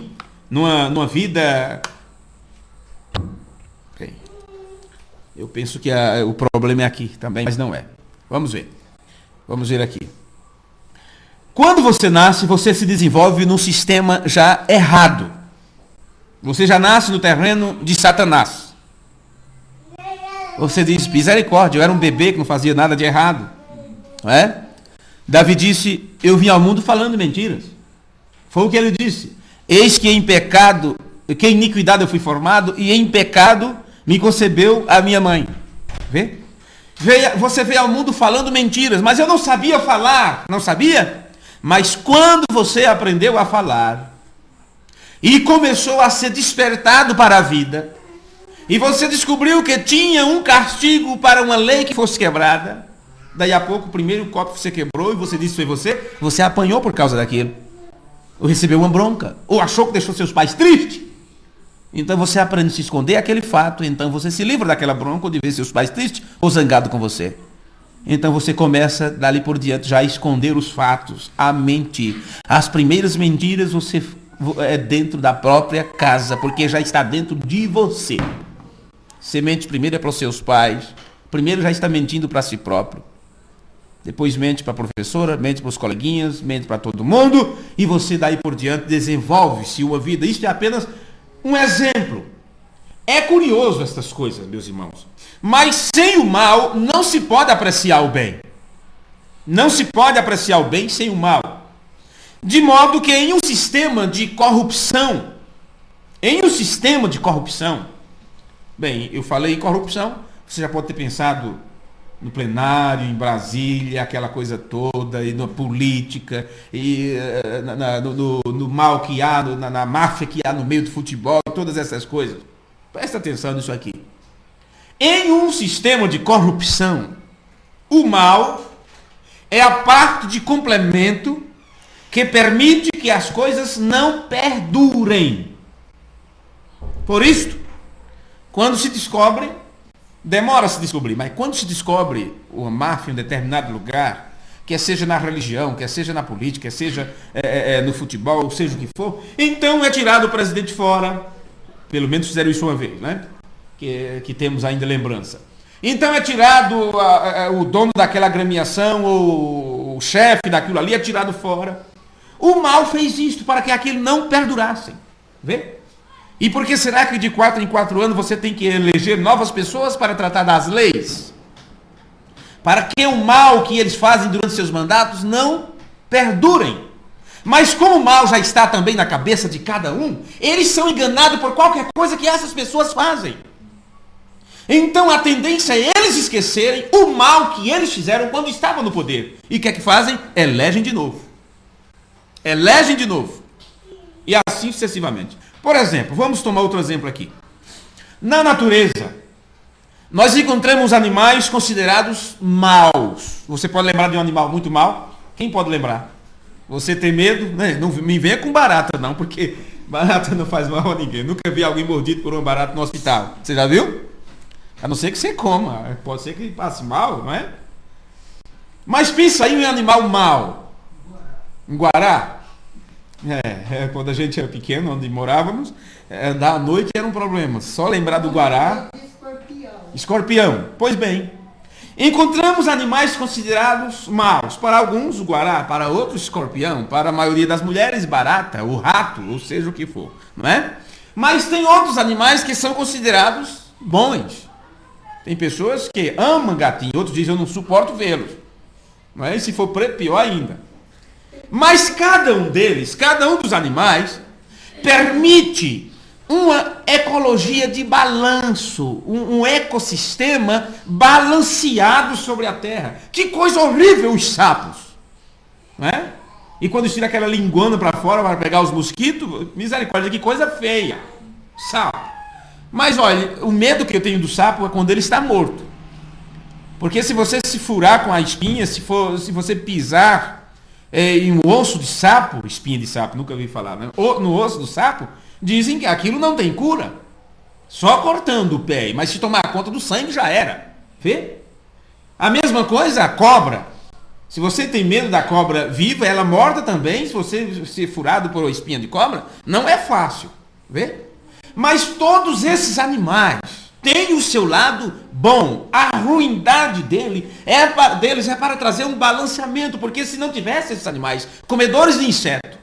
numa vida... Okay. Eu penso que o problema é aqui também, mas não é. Vamos ver. Vamos ver aqui. Quando você nasce, você se desenvolve num sistema já errado. Você já nasce no terreno de Satanás. Você diz: misericórdia, eu era um bebê que não fazia nada de errado. Não é? Davi disse: eu vim ao mundo falando mentiras. Foi o que ele disse. Eis que em pecado, que em iniquidade eu fui formado, e em pecado me concebeu a minha mãe. Vê? Você veio ao mundo falando mentiras, mas eu não sabia falar, não sabia? Mas quando você aprendeu a falar e começou a ser despertado para a vida, e você descobriu que tinha um castigo para uma lei que fosse quebrada, daí a pouco o primeiro copo você quebrou e você disse que foi você apanhou por causa daquilo, ou recebeu uma bronca, ou achou que deixou seus pais tristes. Então você aprende a se esconder aquele fato, então você se livra daquela bronca ou de ver seus pais tristes ou zangados com você. Então você começa, dali por diante, já a esconder os fatos, a mentir. As primeiras mentiras você é dentro da própria casa, porque já está dentro de você. Você mente primeiro para os seus pais, primeiro já está mentindo para si próprio. Depois mente para a professora, mente para os coleguinhas, mente para todo mundo, e você daí por diante desenvolve-se uma vida. Isso é apenas um exemplo. É curioso estas coisas, meus irmãos. Mas sem o mal não se pode apreciar o bem. Não se pode apreciar o bem sem o mal. De modo que em um sistema de corrupção, bem, eu falei em corrupção, você já pode ter pensado no plenário, em Brasília, aquela coisa toda, e na política, e no mal que há, na máfia que há no meio do futebol, todas essas coisas. Presta atenção nisso aqui. Em um sistema de corrupção, o mal é a parte de complemento que permite que as coisas não perdurem. Por isso, quando se descobre, demora a se descobrir, mas quando se descobre uma máfia em um determinado lugar, quer seja na religião, quer seja na política, quer seja no futebol, seja o que for, então é tirado o presidente fora. Pelo menos fizeram isso uma vez, né? Que temos ainda lembrança. Então é tirado o dono daquela agremiação, ou o chefe daquilo ali, é tirado fora. O mal fez isto para que aquilo não perdurasse. Vê? E por que será que de 4 em 4 anos você tem que eleger novas pessoas para tratar das leis? Para que o mal que eles fazem durante seus mandatos não perdurem. Mas como o mal já está também na cabeça de cada um, eles são enganados por qualquer coisa que essas pessoas fazem. Então a tendência é eles esquecerem o mal que eles fizeram quando estavam no poder. E o que é que fazem? Elegem de novo. Elegem de novo. E assim sucessivamente. Por exemplo, vamos tomar outro exemplo aqui. Na natureza, nós encontramos animais considerados maus. Você pode lembrar de um animal muito mau? Quem pode lembrar? Você tem medo? Né? Não me venha com barata não, porque barata não faz mal a ninguém. Nunca vi alguém mordido por uma barata no hospital. Você já viu? A não ser que você coma. Pode ser que ele passe mal, não é? Mas pensa aí em um animal mau. Um guará. Quando a gente era pequeno, onde morávamos, andar à noite era um problema. Só lembrar do guará. Escorpião. Pois bem, encontramos animais considerados maus. Para alguns, o guará. Para outros, escorpião. Para a maioria das mulheres, barata, o rato, ou seja o que for. Não é? Mas tem outros animais que são considerados bons. Tem pessoas que amam gatinho. Outros dizem, eu não suporto vê-los. Não é? E se for preto, pior ainda. Mas cada um deles, cada um dos animais, permite uma ecologia de balanço, um ecossistema balanceado sobre a terra. Que coisa horrível os sapos, não é? E quando tira aquela linguana para fora para pegar os mosquitos, misericórdia, que coisa feia, sapo. Mas olha, o medo que eu tenho do sapo é quando ele está morto. Porque se você se furar com a espinha, se você pisar em um osso de sapo, espinha de sapo, nunca ouvi falar, né? No osso do sapo, dizem que aquilo não tem cura. Só cortando o pé, mas se tomar conta do sangue já era. Vê? A mesma coisa a cobra. Se você tem medo da cobra viva, ela morta também, se você ser furado por uma espinha de cobra, não é fácil. Vê? Mas todos esses animais têm o seu lado bom. A ruindade deles é para trazer um balanceamento, porque se não tivesse esses animais comedores de inseto,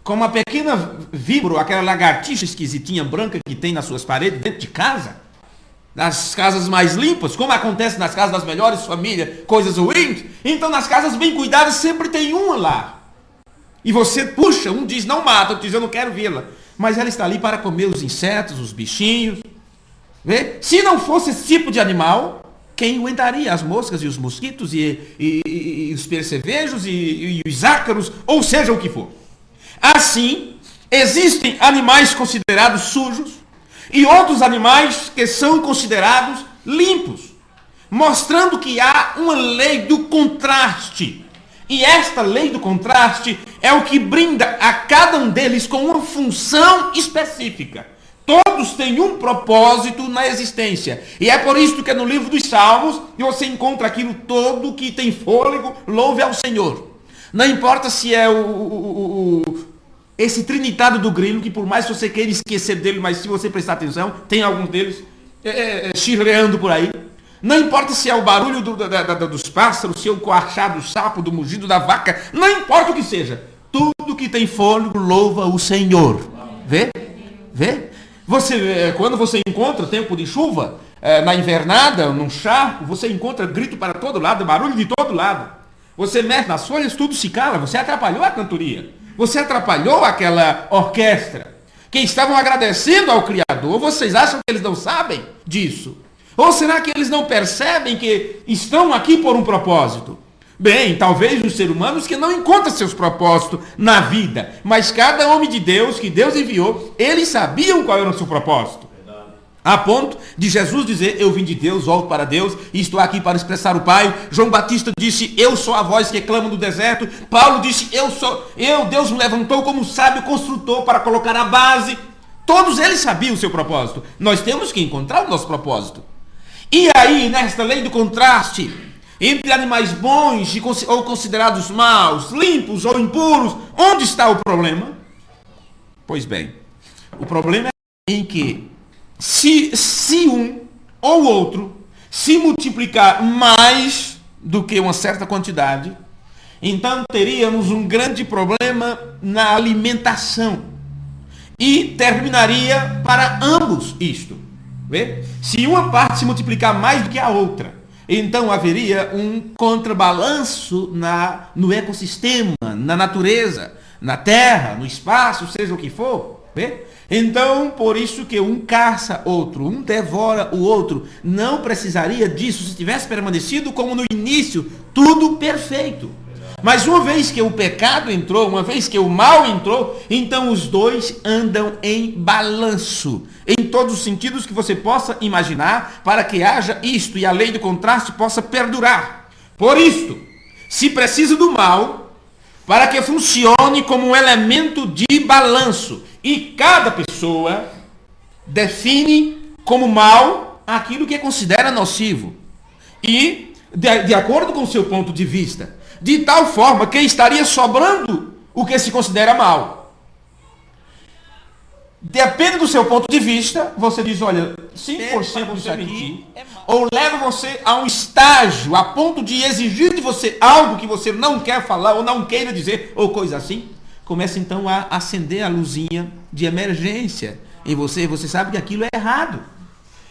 como a pequena víbora, aquela lagartixa esquisitinha branca que tem nas suas paredes dentro de casa, nas casas mais limpas, como acontece nas casas das melhores famílias, coisas ruins, então nas casas bem cuidadas sempre tem uma lá. E você puxa, um diz não mata, outro diz eu não quero vê-la, mas ela está ali para comer os insetos, os bichinhos. Vê? Se não fosse esse tipo de animal, quem aguentaria as moscas e os mosquitos e os percevejos e os ácaros, ou seja o que for. Assim, existem animais considerados sujos e outros animais que são considerados limpos, mostrando que há uma lei do contraste. E esta lei do contraste é o que brinda a cada um deles com uma função específica. Todos têm um propósito na existência. E é por isso que no livro dos Salmos você encontra aquilo todo que tem fôlego, louve ao Senhor. Não importa se é esse trinitário do grilo, que por mais que você queira esquecer dele, mas se você prestar atenção, tem alguns deles chirreando por aí. Não importa se é o barulho dos pássaros, se é o coachar do sapo, do mugido da vaca, não importa o que seja. Tudo que tem fôlego louva o Senhor. Vê? Vê? Quando você encontra tempo de chuva, na invernada, num charco, você encontra grito para todo lado, barulho de todo lado. Você mexe nas folhas, tudo se cala, você atrapalhou a cantoria. Você atrapalhou aquela orquestra. Que estavam agradecendo ao Criador. Vocês acham que eles não sabem disso? Ou será que eles não percebem que estão aqui por um propósito? Bem, talvez os seres humanos que não encontram seus propósitos na vida. Mas cada homem de Deus, que Deus enviou, eles sabiam qual era o seu propósito. A ponto de Jesus dizer, eu vim de Deus, volto para Deus, e estou aqui para expressar o Pai. João Batista disse, eu sou a voz que clama no deserto. Paulo disse, Deus me levantou como sábio construtor para colocar a base. Todos eles sabiam o seu propósito. Nós temos que encontrar o nosso propósito. E aí, nesta lei do contraste, entre animais bons ou considerados maus, limpos ou impuros, onde está o problema? Pois bem, o problema é em que se um ou outro se multiplicar mais do que uma certa quantidade, então teríamos um grande problema na alimentação. E terminaria para ambos isto. Vê? Se uma parte se multiplicar mais do que a outra, então haveria um contrabalanço no ecossistema, na natureza, na terra, no espaço, seja o que for. Vê? Então, por isso que um caça outro, um devora o outro. Não precisaria disso se tivesse permanecido como no início, tudo perfeito. Mas uma vez que o pecado entrou, uma vez que o mal entrou, então os dois andam em balanço, em todos os sentidos que você possa imaginar, para que haja isto e a lei do contraste possa perdurar. Por isto, se precisa do mal para que funcione como um elemento de balanço, e cada pessoa define como mal aquilo que considera nocivo, e de acordo com o seu ponto de vista, de tal forma que estaria sobrando o que se considera mal. Depende do seu ponto de vista, você diz, olha, 5% disso aqui, ou leva você a um estágio, a ponto de exigir de você algo que você não quer falar, ou não queira dizer, ou coisa assim. Começa então a acender a luzinha de emergência em você, você sabe que aquilo é errado.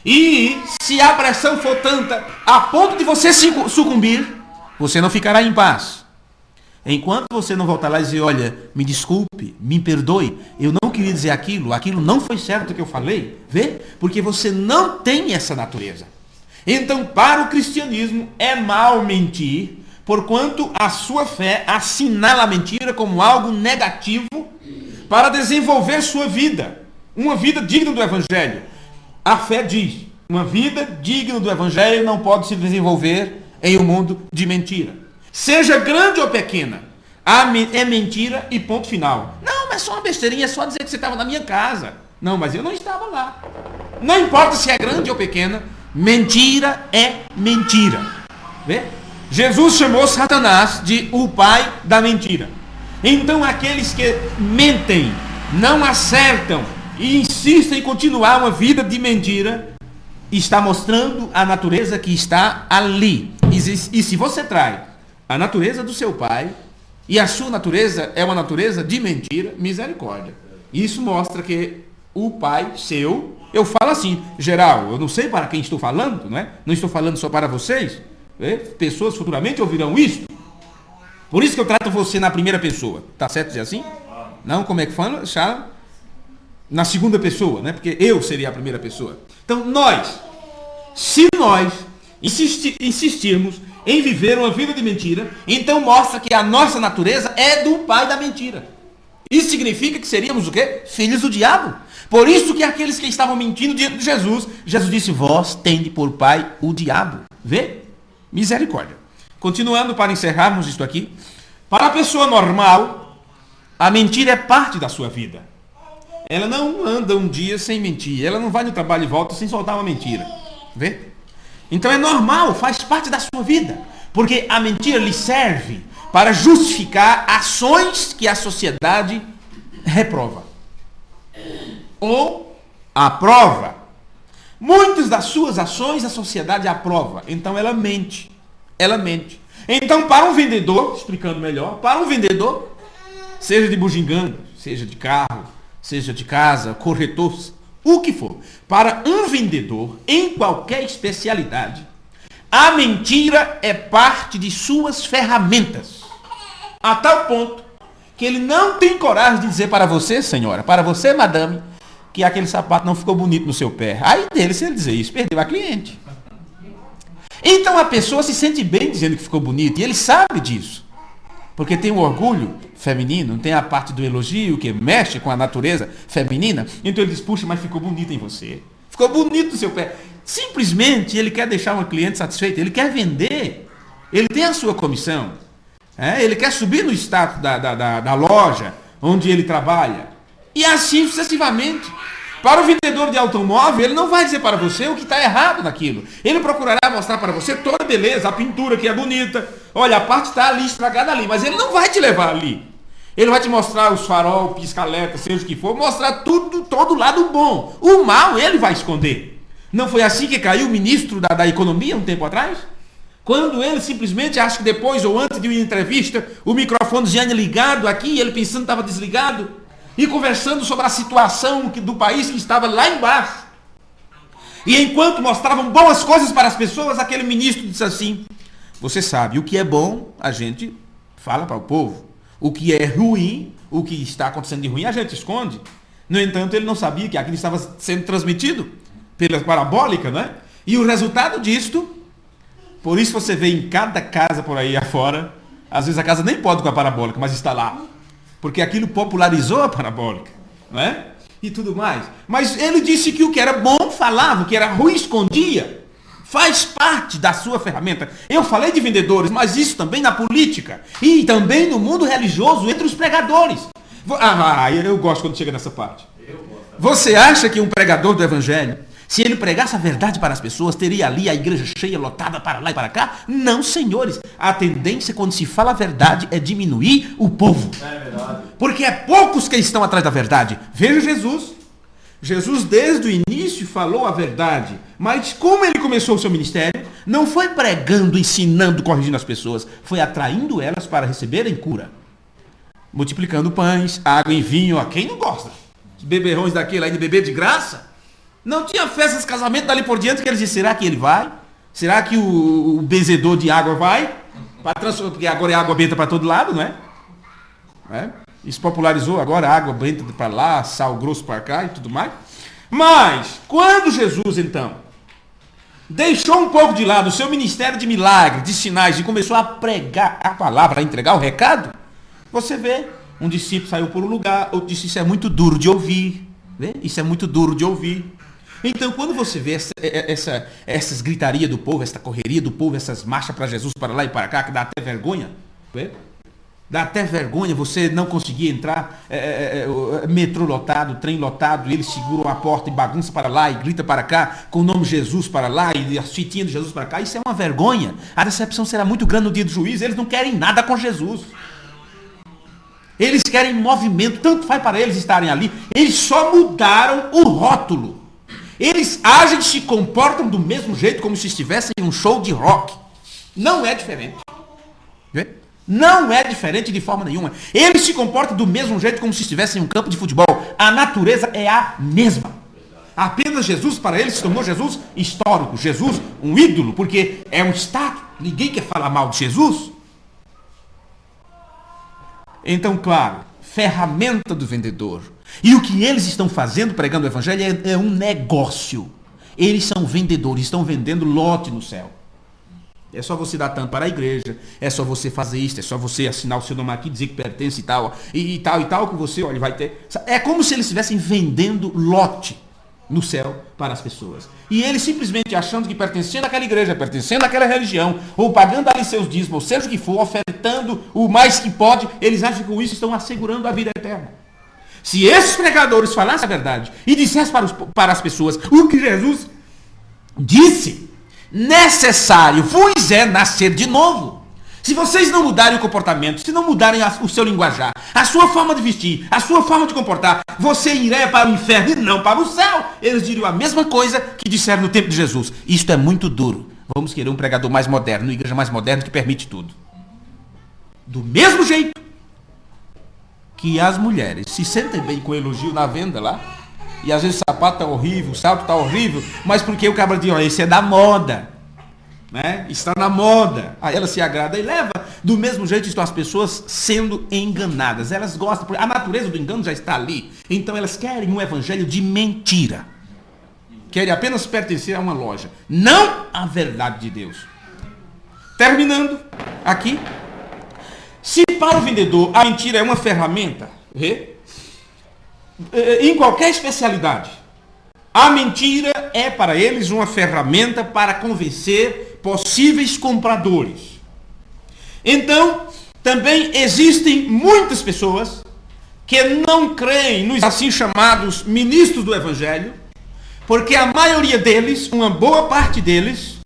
E se a pressão for tanta, a ponto de você sucumbir, você não ficará em paz. Enquanto você não voltar lá e dizer, olha, me desculpe, me perdoe, eu não queria dizer aquilo não foi certo o que eu falei, vê? Porque você não tem essa natureza. Então, para o cristianismo, é mal mentir, porquanto a sua fé assinala a mentira como algo negativo para desenvolver sua vida, uma vida digna do Evangelho. A fé diz, uma vida digna do Evangelho não pode se desenvolver em um mundo de mentira. Seja grande ou pequena, é mentira e ponto final. Não, mas só uma besteirinha, é só dizer que você estava na minha casa. Não, mas eu não estava lá. Não importa se é grande ou pequena, mentira é mentira. Vê? Jesus chamou Satanás de o pai da mentira. Então aqueles que mentem, não acertam e insistem em continuar uma vida de mentira, está mostrando a natureza que está ali. E se você trai a natureza do seu pai, e a sua natureza é uma natureza de mentira, misericórdia. Isso mostra que o pai seu, eu falo assim, geral, eu não sei para quem estou falando, não é? Não estou falando só para vocês, né? Pessoas futuramente ouvirão isso. Por isso que eu trato você na primeira pessoa. Tá certo dizer assim? Não, como é que fala? Na segunda pessoa, né? Porque eu seria a primeira pessoa. Então se nós insistirmos em viver uma vida de mentira, então mostra que a nossa natureza é do pai da mentira. Isso significa que seríamos o quê? Filhos do diabo. Por isso que aqueles que estavam mentindo diante de Jesus disse, vós tende por pai o diabo. Vê? Misericórdia. Continuando para encerrarmos isto aqui. Para a pessoa normal, a mentira é parte da sua vida. Ela não anda um dia sem mentir. Ela não vai no trabalho e volta sem soltar uma mentira. Vê? Então é normal, faz parte da sua vida. Porque a mentira lhe serve para justificar ações que a sociedade reprova. Ou aprova. Muitas das suas ações a sociedade aprova. Então ela mente. Ela mente. Então para um vendedor, explicando melhor, para um vendedor, seja de bugiganga, seja de carro, seja de casa, corretor, o que for, para um vendedor, em qualquer especialidade, a mentira é parte de suas ferramentas. A tal ponto que ele não tem coragem de dizer para você, senhora, para você, madame, que aquele sapato não ficou bonito no seu pé. Aí dele, se ele dizer isso, perdeu a cliente. Então a pessoa se sente bem dizendo que ficou bonito, e ele sabe disso. Porque tem o orgulho feminino, tem a parte do elogio que mexe com a natureza feminina. Então ele diz, puxa, mas ficou bonito em você. Ficou bonito o seu pé. Simplesmente ele quer deixar uma cliente satisfeita, ele quer vender. Ele tem a sua comissão. Ele quer subir no status da loja onde ele trabalha. E assim sucessivamente. Para o vendedor de automóvel, ele não vai dizer para você o que está errado naquilo. Ele procurará mostrar para você toda a beleza, a pintura que é bonita. Olha, a parte está ali, estragada ali. Mas ele não vai te levar ali. Ele vai te mostrar os farol, pisca-alerta, seja o que for. Mostrar tudo, todo o lado bom. O mal ele vai esconder. Não foi assim que caiu o ministro da economia um tempo atrás? Quando ele simplesmente, acho que depois ou antes de uma entrevista, o microfone já tinha ligado aqui, ele pensando que estava desligado. E conversando sobre a situação do país que estava lá embaixo. E enquanto mostravam boas coisas para as pessoas, aquele ministro disse assim: você sabe, o que é bom, a gente fala para o povo. O que é ruim, o que está acontecendo de ruim, a gente esconde. No entanto, ele não sabia que aquilo estava sendo transmitido pela parabólica, né? E o resultado disto, por isso você vê em cada casa por aí afora, às vezes a casa nem pode com a parabólica, mas está lá. Porque aquilo popularizou a parabólica, não é? E tudo mais. Mas ele disse que o que era bom falava, o que era ruim escondia. Faz parte da sua ferramenta. Eu falei de vendedores, mas isso também na política. E também no mundo religioso, entre os pregadores. Eu gosto quando chega nessa parte. Você acha que um pregador do evangelho, se ele pregasse a verdade para as pessoas, teria ali a igreja cheia, lotada para lá e para cá? Não, senhores. A tendência quando se fala a verdade é diminuir o povo. É verdade. Porque é poucos que estão atrás da verdade. Veja Jesus. Jesus desde o início falou a verdade. Mas como ele começou o seu ministério, não foi pregando, ensinando, corrigindo as pessoas. Foi atraindo elas para receberem cura. Multiplicando pães, água e vinho. A quem não gosta? Os beberrões daquele aí de beber de graça. Não tinha festas, casamento dali por diante que eles disseram, será que ele vai? Será que o benzedor de água vai? Porque agora é água benta para todo lado, não é? Isso popularizou agora água benta para lá, sal grosso para cá e tudo mais. Mas, quando Jesus, então, deixou um pouco de lado o seu ministério de milagres, de sinais, e começou a pregar a palavra, a entregar o recado, você vê, um discípulo saiu por um lugar, outro disse, isso é muito duro de ouvir. Vê? Isso é muito duro de ouvir. Então, quando você vê essas gritarias do povo, essa correria do povo, essas marchas para Jesus, para lá e para cá, que dá até vergonha, vê? Dá até vergonha você não conseguir entrar, metrô lotado, trem lotado, e eles seguram a porta e bagunça para lá e grita para cá, com o nome Jesus para lá e as fitinhas de Jesus para cá. Isso é uma vergonha. A decepção será muito grande no dia do juízo. Eles não querem nada com Jesus. Eles querem movimento, tanto faz para eles estarem ali. Eles só mudaram o rótulo. Eles agem e se comportam do mesmo jeito como se estivessem em um show de rock. Não é diferente. Vê? Não é diferente de forma nenhuma. Eles se comportam do mesmo jeito como se estivessem em um campo de futebol. A natureza é a mesma. Apenas Jesus, para eles, se tornou Jesus histórico. Jesus, um ídolo, porque é um status. Ninguém quer falar mal de Jesus. Então, claro, ferramenta do vendedor. E o que eles estão fazendo, pregando o evangelho, é um negócio. Eles são vendedores, estão vendendo lote no céu. É só você dar tanto para a igreja, é só você fazer isso, é só você assinar o seu nome aqui, dizer que pertence e tal, que você, olha, vai ter. É como se eles estivessem vendendo lote no céu para as pessoas. E eles simplesmente achando que pertencendo àquela igreja, pertencendo àquela religião, ou pagando ali seus dízimos, ou seja o que for, ofertando o mais que pode, eles acham que com isso estão assegurando a vida eterna. Se esses pregadores falassem a verdade e dissessem para as pessoas o que Jesus disse, necessário vos é nascer de novo. Se vocês não mudarem o comportamento, se não mudarem o seu linguajar, a sua forma de vestir, a sua forma de comportar, você irá para o inferno e não para o céu. Eles diriam a mesma coisa que disseram no tempo de Jesus. Isto é muito duro. Vamos querer um pregador mais moderno, uma igreja mais moderna que permite tudo. Do mesmo jeito que as mulheres se sentem bem com o elogio na venda lá, e às vezes o sapato está horrível, o salto está horrível, mas porque o cabra diz, olha, esse é da moda. Né? Está na moda, aí ela se agrada e leva. Do mesmo jeito estão as pessoas sendo enganadas. Elas gostam, porque a natureza do engano já está ali. Então elas querem um evangelho de mentira. Querem apenas pertencer a uma loja, não a verdade de Deus. Terminando aqui, se para o vendedor a mentira é uma ferramenta, em qualquer especialidade, A mentira é para eles uma ferramenta para convencer possíveis compradores. Então, também existem muitas pessoas que não creem nos assim chamados ministros do Evangelho, porque a maioria deles, uma boa parte deles,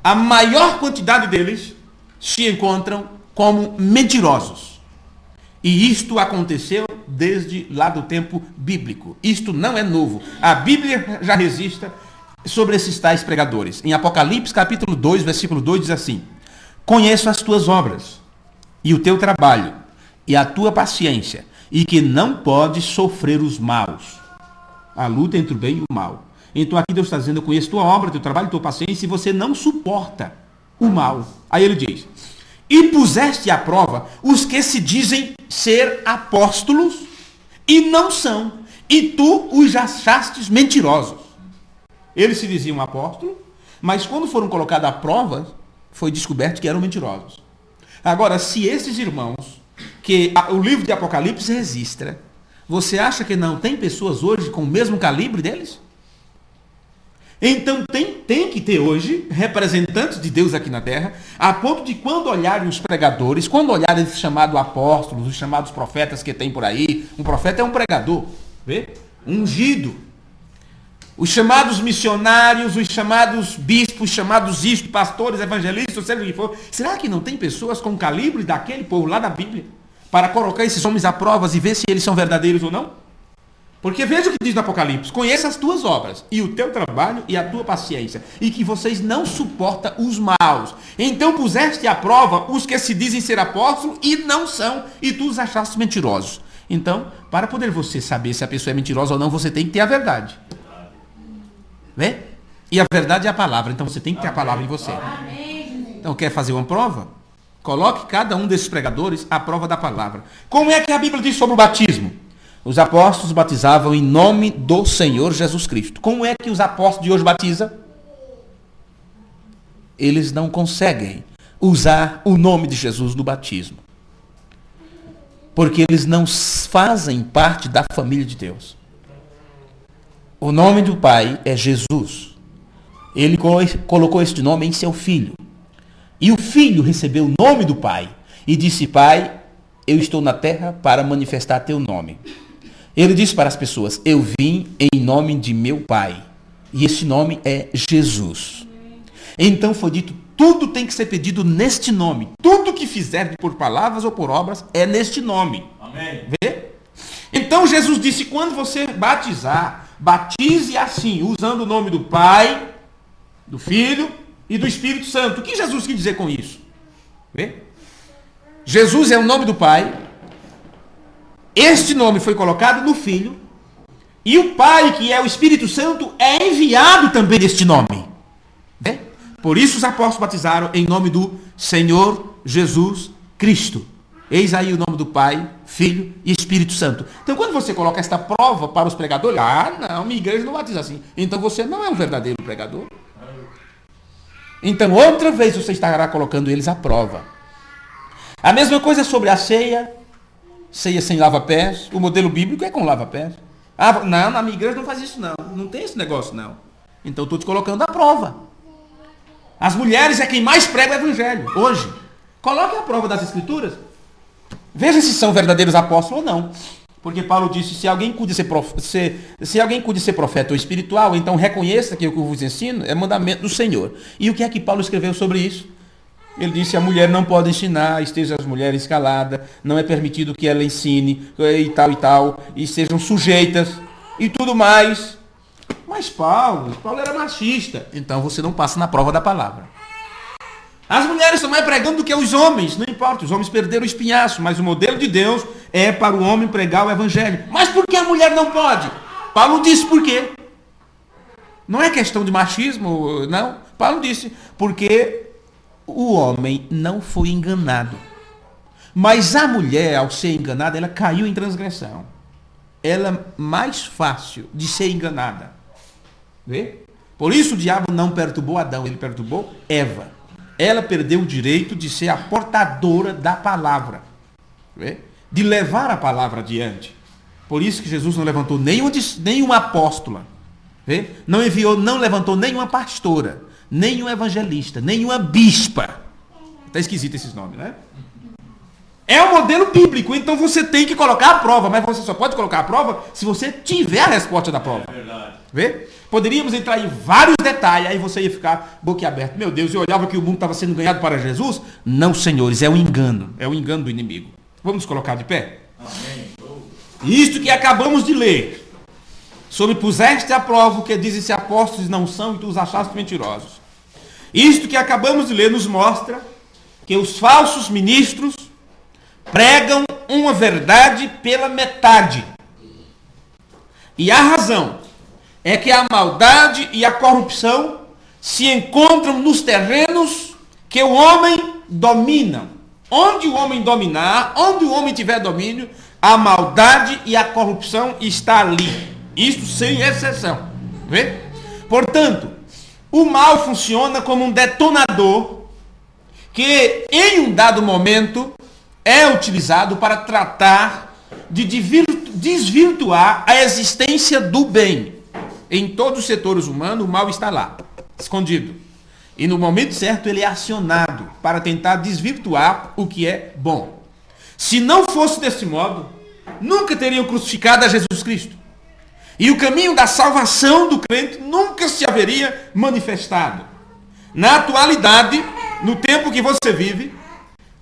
a maior quantidade deles, se encontram como mentirosos. E isto aconteceu desde lá do tempo bíblico. Isto não é novo. A Bíblia já registra sobre esses tais pregadores. Em Apocalipse, capítulo 2, versículo 2, diz assim: conheço as tuas obras, e o teu trabalho, e a tua paciência, e que não podes sofrer os maus. A luta entre o bem e o mal. Então aqui Deus está dizendo: eu conheço tua obra, teu trabalho, tua paciência, e você não suporta o mal. Aí ele diz: e puseste à prova os que se dizem ser apóstolos e não são, e tu os achastes mentirosos. Eles se diziam apóstolos, mas quando foram colocados à prova, foi descoberto que eram mentirosos. Agora, se esses irmãos, que o livro de Apocalipse registra, você acha que não tem pessoas hoje com o mesmo calibre deles? Então tem que ter hoje representantes de Deus aqui na terra, a ponto de quando olharem os pregadores, quando olharem esses chamados apóstolos, os chamados profetas que tem por aí, um profeta é um pregador, vê? Ungido. Os chamados missionários, os chamados bispos, os chamados isto, pastores, evangelistas, seja o que for, será que não tem pessoas com o calibre daquele povo lá da Bíblia para colocar esses homens à prova e ver se eles são verdadeiros ou não? Porque veja o que diz no Apocalipse: conheça as tuas obras, e o teu trabalho, e a tua paciência, e que vocês não suportam os maus. Então puseste à prova os que se dizem ser apóstolos e não são, e tu os achaste mentirosos. Então, para poder você saber se a pessoa é mentirosa ou não, você tem que ter a verdade. Vê? E a verdade é a palavra, então você tem que ter a palavra em você. Então, quer fazer uma prova? Coloque cada um desses pregadores à prova da palavra. Como é que a Bíblia diz sobre o batismo? Os apóstolos batizavam em nome do Senhor Jesus Cristo. Como é que os apóstolos de hoje batizam? Eles não conseguem usar o nome de Jesus no batismo, porque eles não fazem parte da família de Deus. O nome do Pai é Jesus. Ele colocou este nome em seu Filho. E o Filho recebeu o nome do Pai e disse: Pai, eu estou na terra para manifestar teu nome. Ele disse para as pessoas: eu vim em nome de meu Pai. E esse nome é Jesus. Então foi dito: tudo tem que ser pedido neste nome. Tudo que fizer por palavras ou por obras é neste nome. Amém. Vê? Então Jesus disse: quando você batizar, batize assim, usando o nome do Pai, do Filho e do Espírito Santo. O que Jesus quis dizer com isso? Vê? Jesus é o nome do Pai. Este nome foi colocado no Filho, e o Pai, que é o Espírito Santo, é enviado também neste nome. É? Por isso os apóstolos batizaram em nome do Senhor Jesus Cristo. Eis aí o nome do Pai, Filho e Espírito Santo. Então, quando você coloca esta prova para os pregadores: não, minha igreja não batiza assim. Então você não é um verdadeiro pregador. Então, outra vez você estará colocando eles à prova. A mesma coisa sobre a ceia. Ceia sem lava-pés. O modelo bíblico é com lava-pés. Não, na minha igreja não faz isso não. Não tem esse negócio não. Então estou te colocando à prova. As mulheres é quem mais prega o evangelho hoje. Coloque a prova das escrituras. Veja se são verdadeiros apóstolos ou não. Porque Paulo disse: se alguém cuide ser profeta ou espiritual, então reconheça que o que eu vos ensino é mandamento do Senhor. E o que é que Paulo escreveu sobre isso? Ele disse: a mulher não pode ensinar, esteja as mulheres caladas, não é permitido que ela ensine, e tal, e sejam sujeitas, e tudo mais. Mas Paulo era machista. Então você não passa na prova da palavra. As mulheres estão mais pregando do que os homens, não importa, os homens perderam o espinhaço, mas o modelo de Deus é para o homem pregar o evangelho. Mas por que a mulher não pode? Paulo disse por quê. Não é questão de machismo, não. Paulo disse: porque o homem não foi enganado. Mas a mulher, ao ser enganada, ela caiu em transgressão. Ela é mais fácil de ser enganada. Vê? Por isso o diabo não perturbou Adão, ele perturbou Eva. Ela perdeu o direito de ser a portadora da palavra. Vê? De levar a palavra adiante. Por isso que Jesus não levantou nenhuma apóstola. Vê? Não enviou, não levantou nenhuma pastora, nenhum evangelista, nenhuma bispa. Está esquisito esses nomes, né? É um modelo bíblico, então você tem que colocar a prova, mas você só pode colocar a prova se você tiver a resposta da prova. É verdade. Vê? Poderíamos entrar em vários detalhes, aí você ia ficar boquiaberto. Meu Deus, eu olhava que o mundo estava sendo ganhado para Jesus. Não, senhores, é um engano do inimigo. Vamos nos colocar de pé? Amém. Isto que acabamos de ler, sobre puseste à prova o que dizem se apóstolos não são e tu os achaste mentirosos. Isto que acabamos de ler nos mostra que os falsos ministros pregam uma verdade pela metade. E a razão é que a maldade e a corrupção se encontram nos terrenos que o homem domina. Onde o homem dominar, onde o homem tiver domínio, a maldade e a corrupção está ali. Isso sem exceção. Vê? Portanto, o mal funciona como um detonador que, em um dado momento, é utilizado para tratar de desvirtuar a existência do bem. Em todos os setores humanos, o mal está lá, escondido. E no momento certo, ele é acionado para tentar desvirtuar o que é bom. Se não fosse desse modo, nunca teriam crucificado a Jesus Cristo. E o caminho da salvação do crente nunca se haveria manifestado. Na atualidade, no tempo que você vive,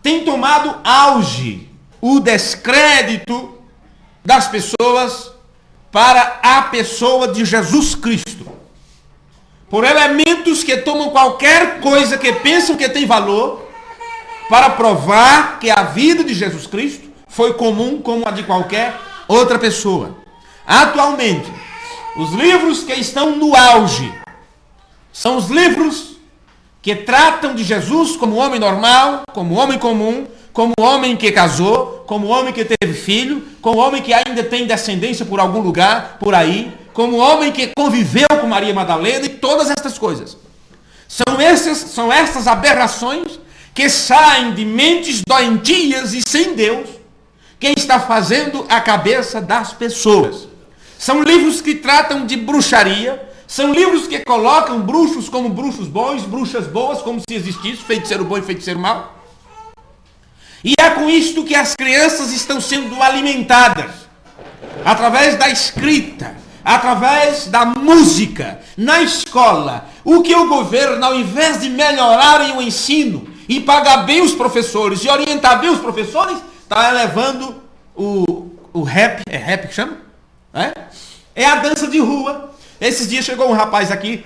tem tomado auge o descrédito das pessoas para a pessoa de Jesus Cristo. Por elementos que tomam qualquer coisa que pensam que tem valor para provar que a vida de Jesus Cristo foi comum como a de qualquer outra pessoa. Atualmente, os livros que estão no auge são os livros que tratam de Jesus como homem normal, como homem comum, como homem que casou, como homem que teve filho, como homem que ainda tem descendência por algum lugar, por aí, como homem que conviveu com Maria Madalena e todas estas coisas. São essas aberrações que saem de mentes doentias e sem Deus, que está fazendo a cabeça das pessoas. São livros que tratam de bruxaria, são livros que colocam bruxos como bruxos bons, bruxas boas, como se existisse feiticeiro bom e feiticeiro mau. E é com isto que as crianças estão sendo alimentadas, através da escrita, através da música, na escola. O que o governo, ao invés de melhorarem o ensino e pagar bem os professores e orientar bem os professores, está elevando o rap, é rap que chama? É a dança de rua. Esses dias chegou um rapaz aqui,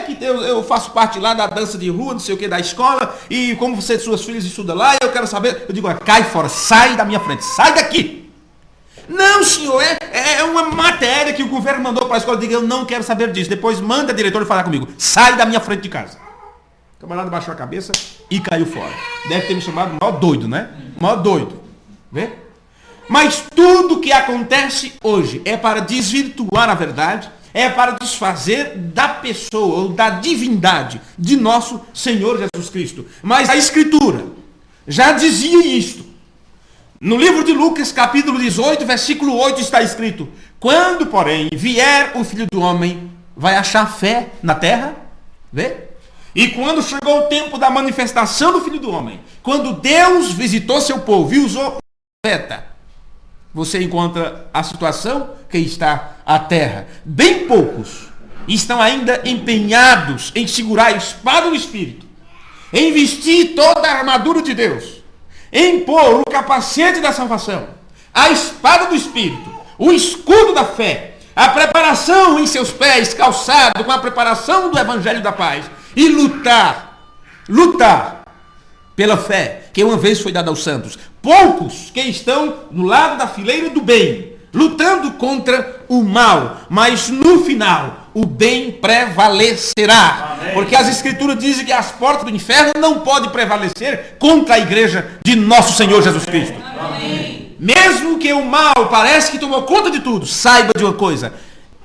que eu faço parte lá da dança de rua, não sei o que, da escola, e como você e suas filhas estudam lá, eu quero saber. Eu digo, cai fora, sai da minha frente, sai daqui. Não, senhor, é uma matéria que o governo mandou para a escola. Eu digo, eu não quero saber disso. Depois manda a diretora falar comigo, sai da minha frente de casa. O camarada baixou a cabeça e caiu fora. Deve ter me chamado de maior doido, né? Maior doido. Vê? Mas tudo que acontece hoje é para desvirtuar a verdade, é para desfazer da pessoa ou da divindade de nosso Senhor Jesus Cristo. Mas a Escritura já dizia isto. No livro de Lucas, capítulo 18, versículo 8, está escrito: quando, porém, vier o Filho do Homem, vai achar fé na terra? Vê? E quando chegou o tempo da manifestação do Filho do Homem, quando Deus visitou seu povo e usou o profeta, você encontra a situação que está a terra. Bem poucos estão ainda empenhados em segurar a espada do Espírito, em vestir toda a armadura de Deus, em pôr o capacete da salvação, a espada do Espírito, o escudo da fé, a preparação em seus pés, calçado com a preparação do Evangelho da Paz, e lutar pela fé que uma vez foi dada aos santos. Poucos que estão no lado da fileira do bem, lutando contra o mal, mas no final o bem prevalecerá. Amém. Porque as Escrituras dizem que as portas do inferno não podem prevalecer contra a igreja de nosso Senhor Jesus Cristo. Amém. Mesmo que o mal parece que tomou conta de tudo, saiba de uma coisa: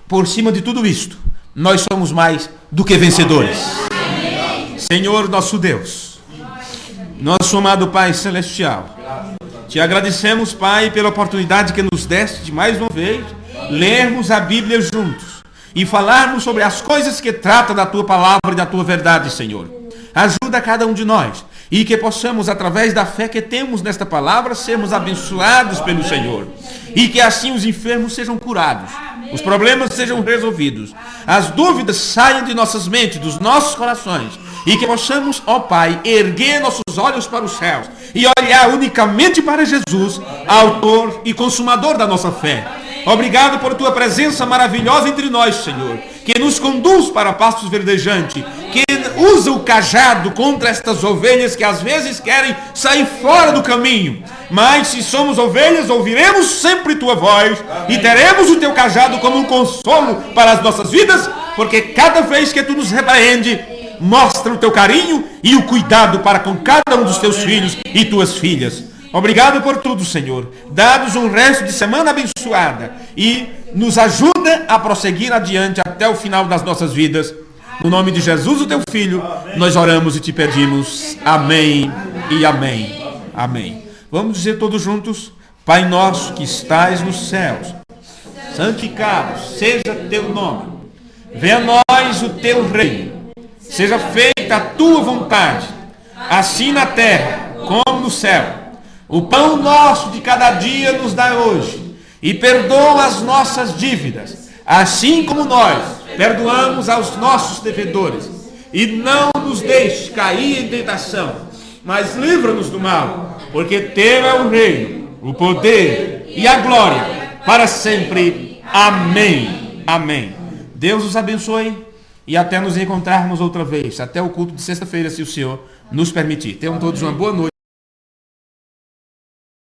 por cima de tudo isto, nós somos mais do que vencedores. Amém. Senhor nosso Deus, nosso amado Pai Celestial, te agradecemos, Pai, pela oportunidade que nos deste de mais uma vez lermos a Bíblia juntos. e falarmos sobre as coisas que trata da tua palavra e da tua verdade, Senhor. Ajuda cada um de nós e que possamos, através da fé que temos nesta palavra, sermos abençoados pelo Senhor. E que assim os enfermos sejam curados, os problemas sejam resolvidos, as dúvidas saiam de nossas mentes, dos nossos corações. E que possamos, ó Pai, erguer nossos olhos para os céus e olhar unicamente para Jesus, autor e consumador da nossa fé. Obrigado por tua presença maravilhosa entre nós, Senhor, que nos conduz para pastos verdejantes, que usa o cajado contra estas ovelhas que às vezes querem sair fora do caminho. Mas se somos ovelhas, ouviremos sempre tua voz e teremos o teu cajado como um consolo para as nossas vidas, porque cada vez que tu nos repreende, mostra o teu carinho e o cuidado para com cada um dos teus filhos e tuas filhas. Obrigado por tudo, Senhor. Dá-nos um resto de semana abençoada e nos ajuda a prosseguir adiante até o final das nossas vidas. No nome de Jesus, o teu Filho, nós oramos e te pedimos. Amém e amém. Amém. Vamos dizer todos juntos: Pai nosso que estais nos céus, santificado seja teu nome. Venha a nós o teu reino. Seja feita a tua vontade, assim na terra como no céu. O pão nosso de cada dia nos dá hoje, e perdoa as nossas dívidas, assim como nós perdoamos aos nossos devedores. E não nos deixe cair em tentação, mas livra-nos do mal, porque teu é o reino, o poder e a glória, para sempre. Amém. Amém. Deus os abençoe e até nos encontrarmos outra vez, até o culto de sexta-feira, se o Senhor nos permitir. Tenham todos uma boa noite.